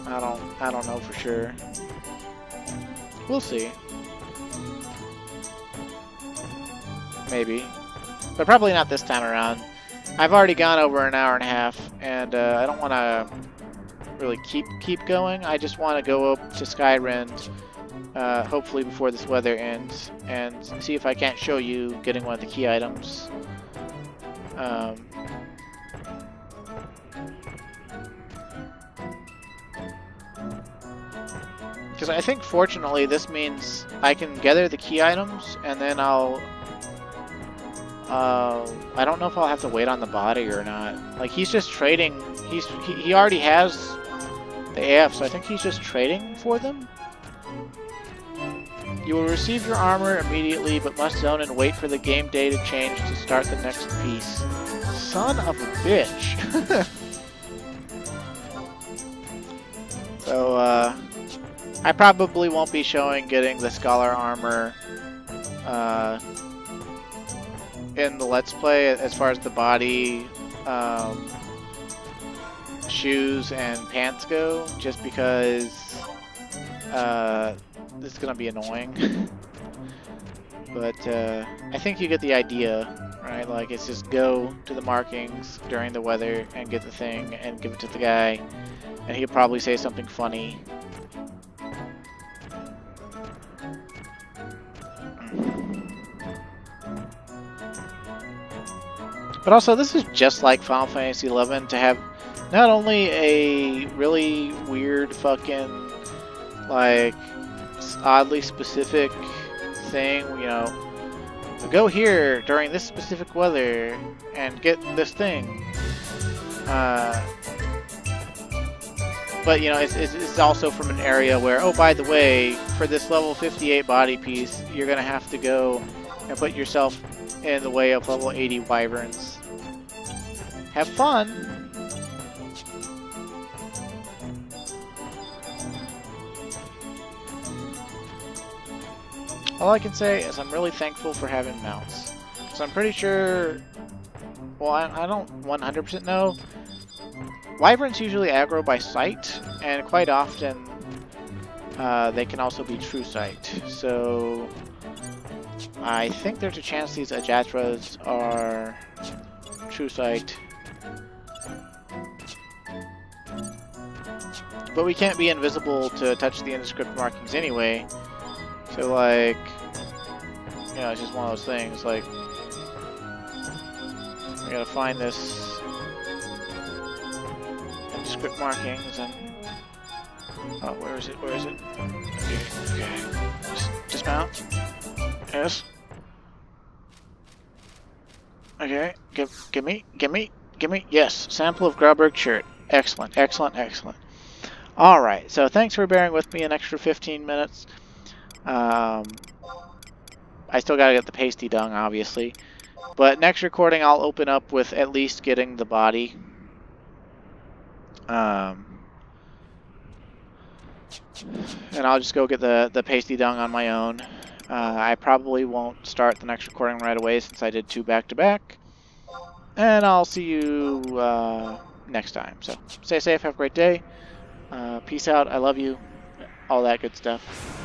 I don't know for sure. We'll see. Maybe, but probably not this time around. I've already gone over an hour and a half, and I don't want to really keep going. I just want to go up to Skyrend, hopefully before this weather ends, and see if I can't show you getting one of the key items. Because I think, fortunately, this means I can gather the key items, and then I'll... I don't know if I'll have to wait on the body or not. Like, he's just trading... He already has the AF, so I think he's just trading for them? You will receive your armor immediately, but must zone and wait for the game day to change to start the next piece. Son of a bitch! So, I probably won't be showing getting the Scholar armor, in the Let's Play as far as the body, shoes, and pants go, just because, this is gonna be annoying. But, I think you get the idea, right? Like, it's just go to the markings during the weather and get the thing and give it to the guy, and he'll probably say something funny. But also, this is just like Final Fantasy XI to have not only a really weird fucking, like, oddly specific thing, you know, go here during this specific weather and get this thing. But, you know, it's also from an area where, oh, by the way, for this level 58 body piece, you're going to have to go and put yourself in the way of level 80 wyverns. Have fun! All I can say is I'm really thankful for having mounts. So I'm pretty sure... Well, I don't 100% know. Wyverns usually aggro by sight, and quite often they can also be true sight. So I think there's a chance these Ajatras are true sight. But we can't be invisible to touch the indescript markings anyway. So, like, you know, it's just one of those things, like, we gotta find this script markings and... Oh, where is it? Where is it? Okay, okay. Dismount. Yes. Okay, give me. Yes, sample of Grauberg shirt. Excellent, excellent, excellent. Alright, so thanks for bearing with me an extra 15 minutes. I still gotta get the pasty dung, obviously. But next recording, I'll open up with at least getting the body. And I'll just go get the pasty dung on my own. I probably won't start the next recording right away since I did 2 back-to-back. And I'll see you next time. So stay safe, have a great day. Peace out, I love you, all that good stuff.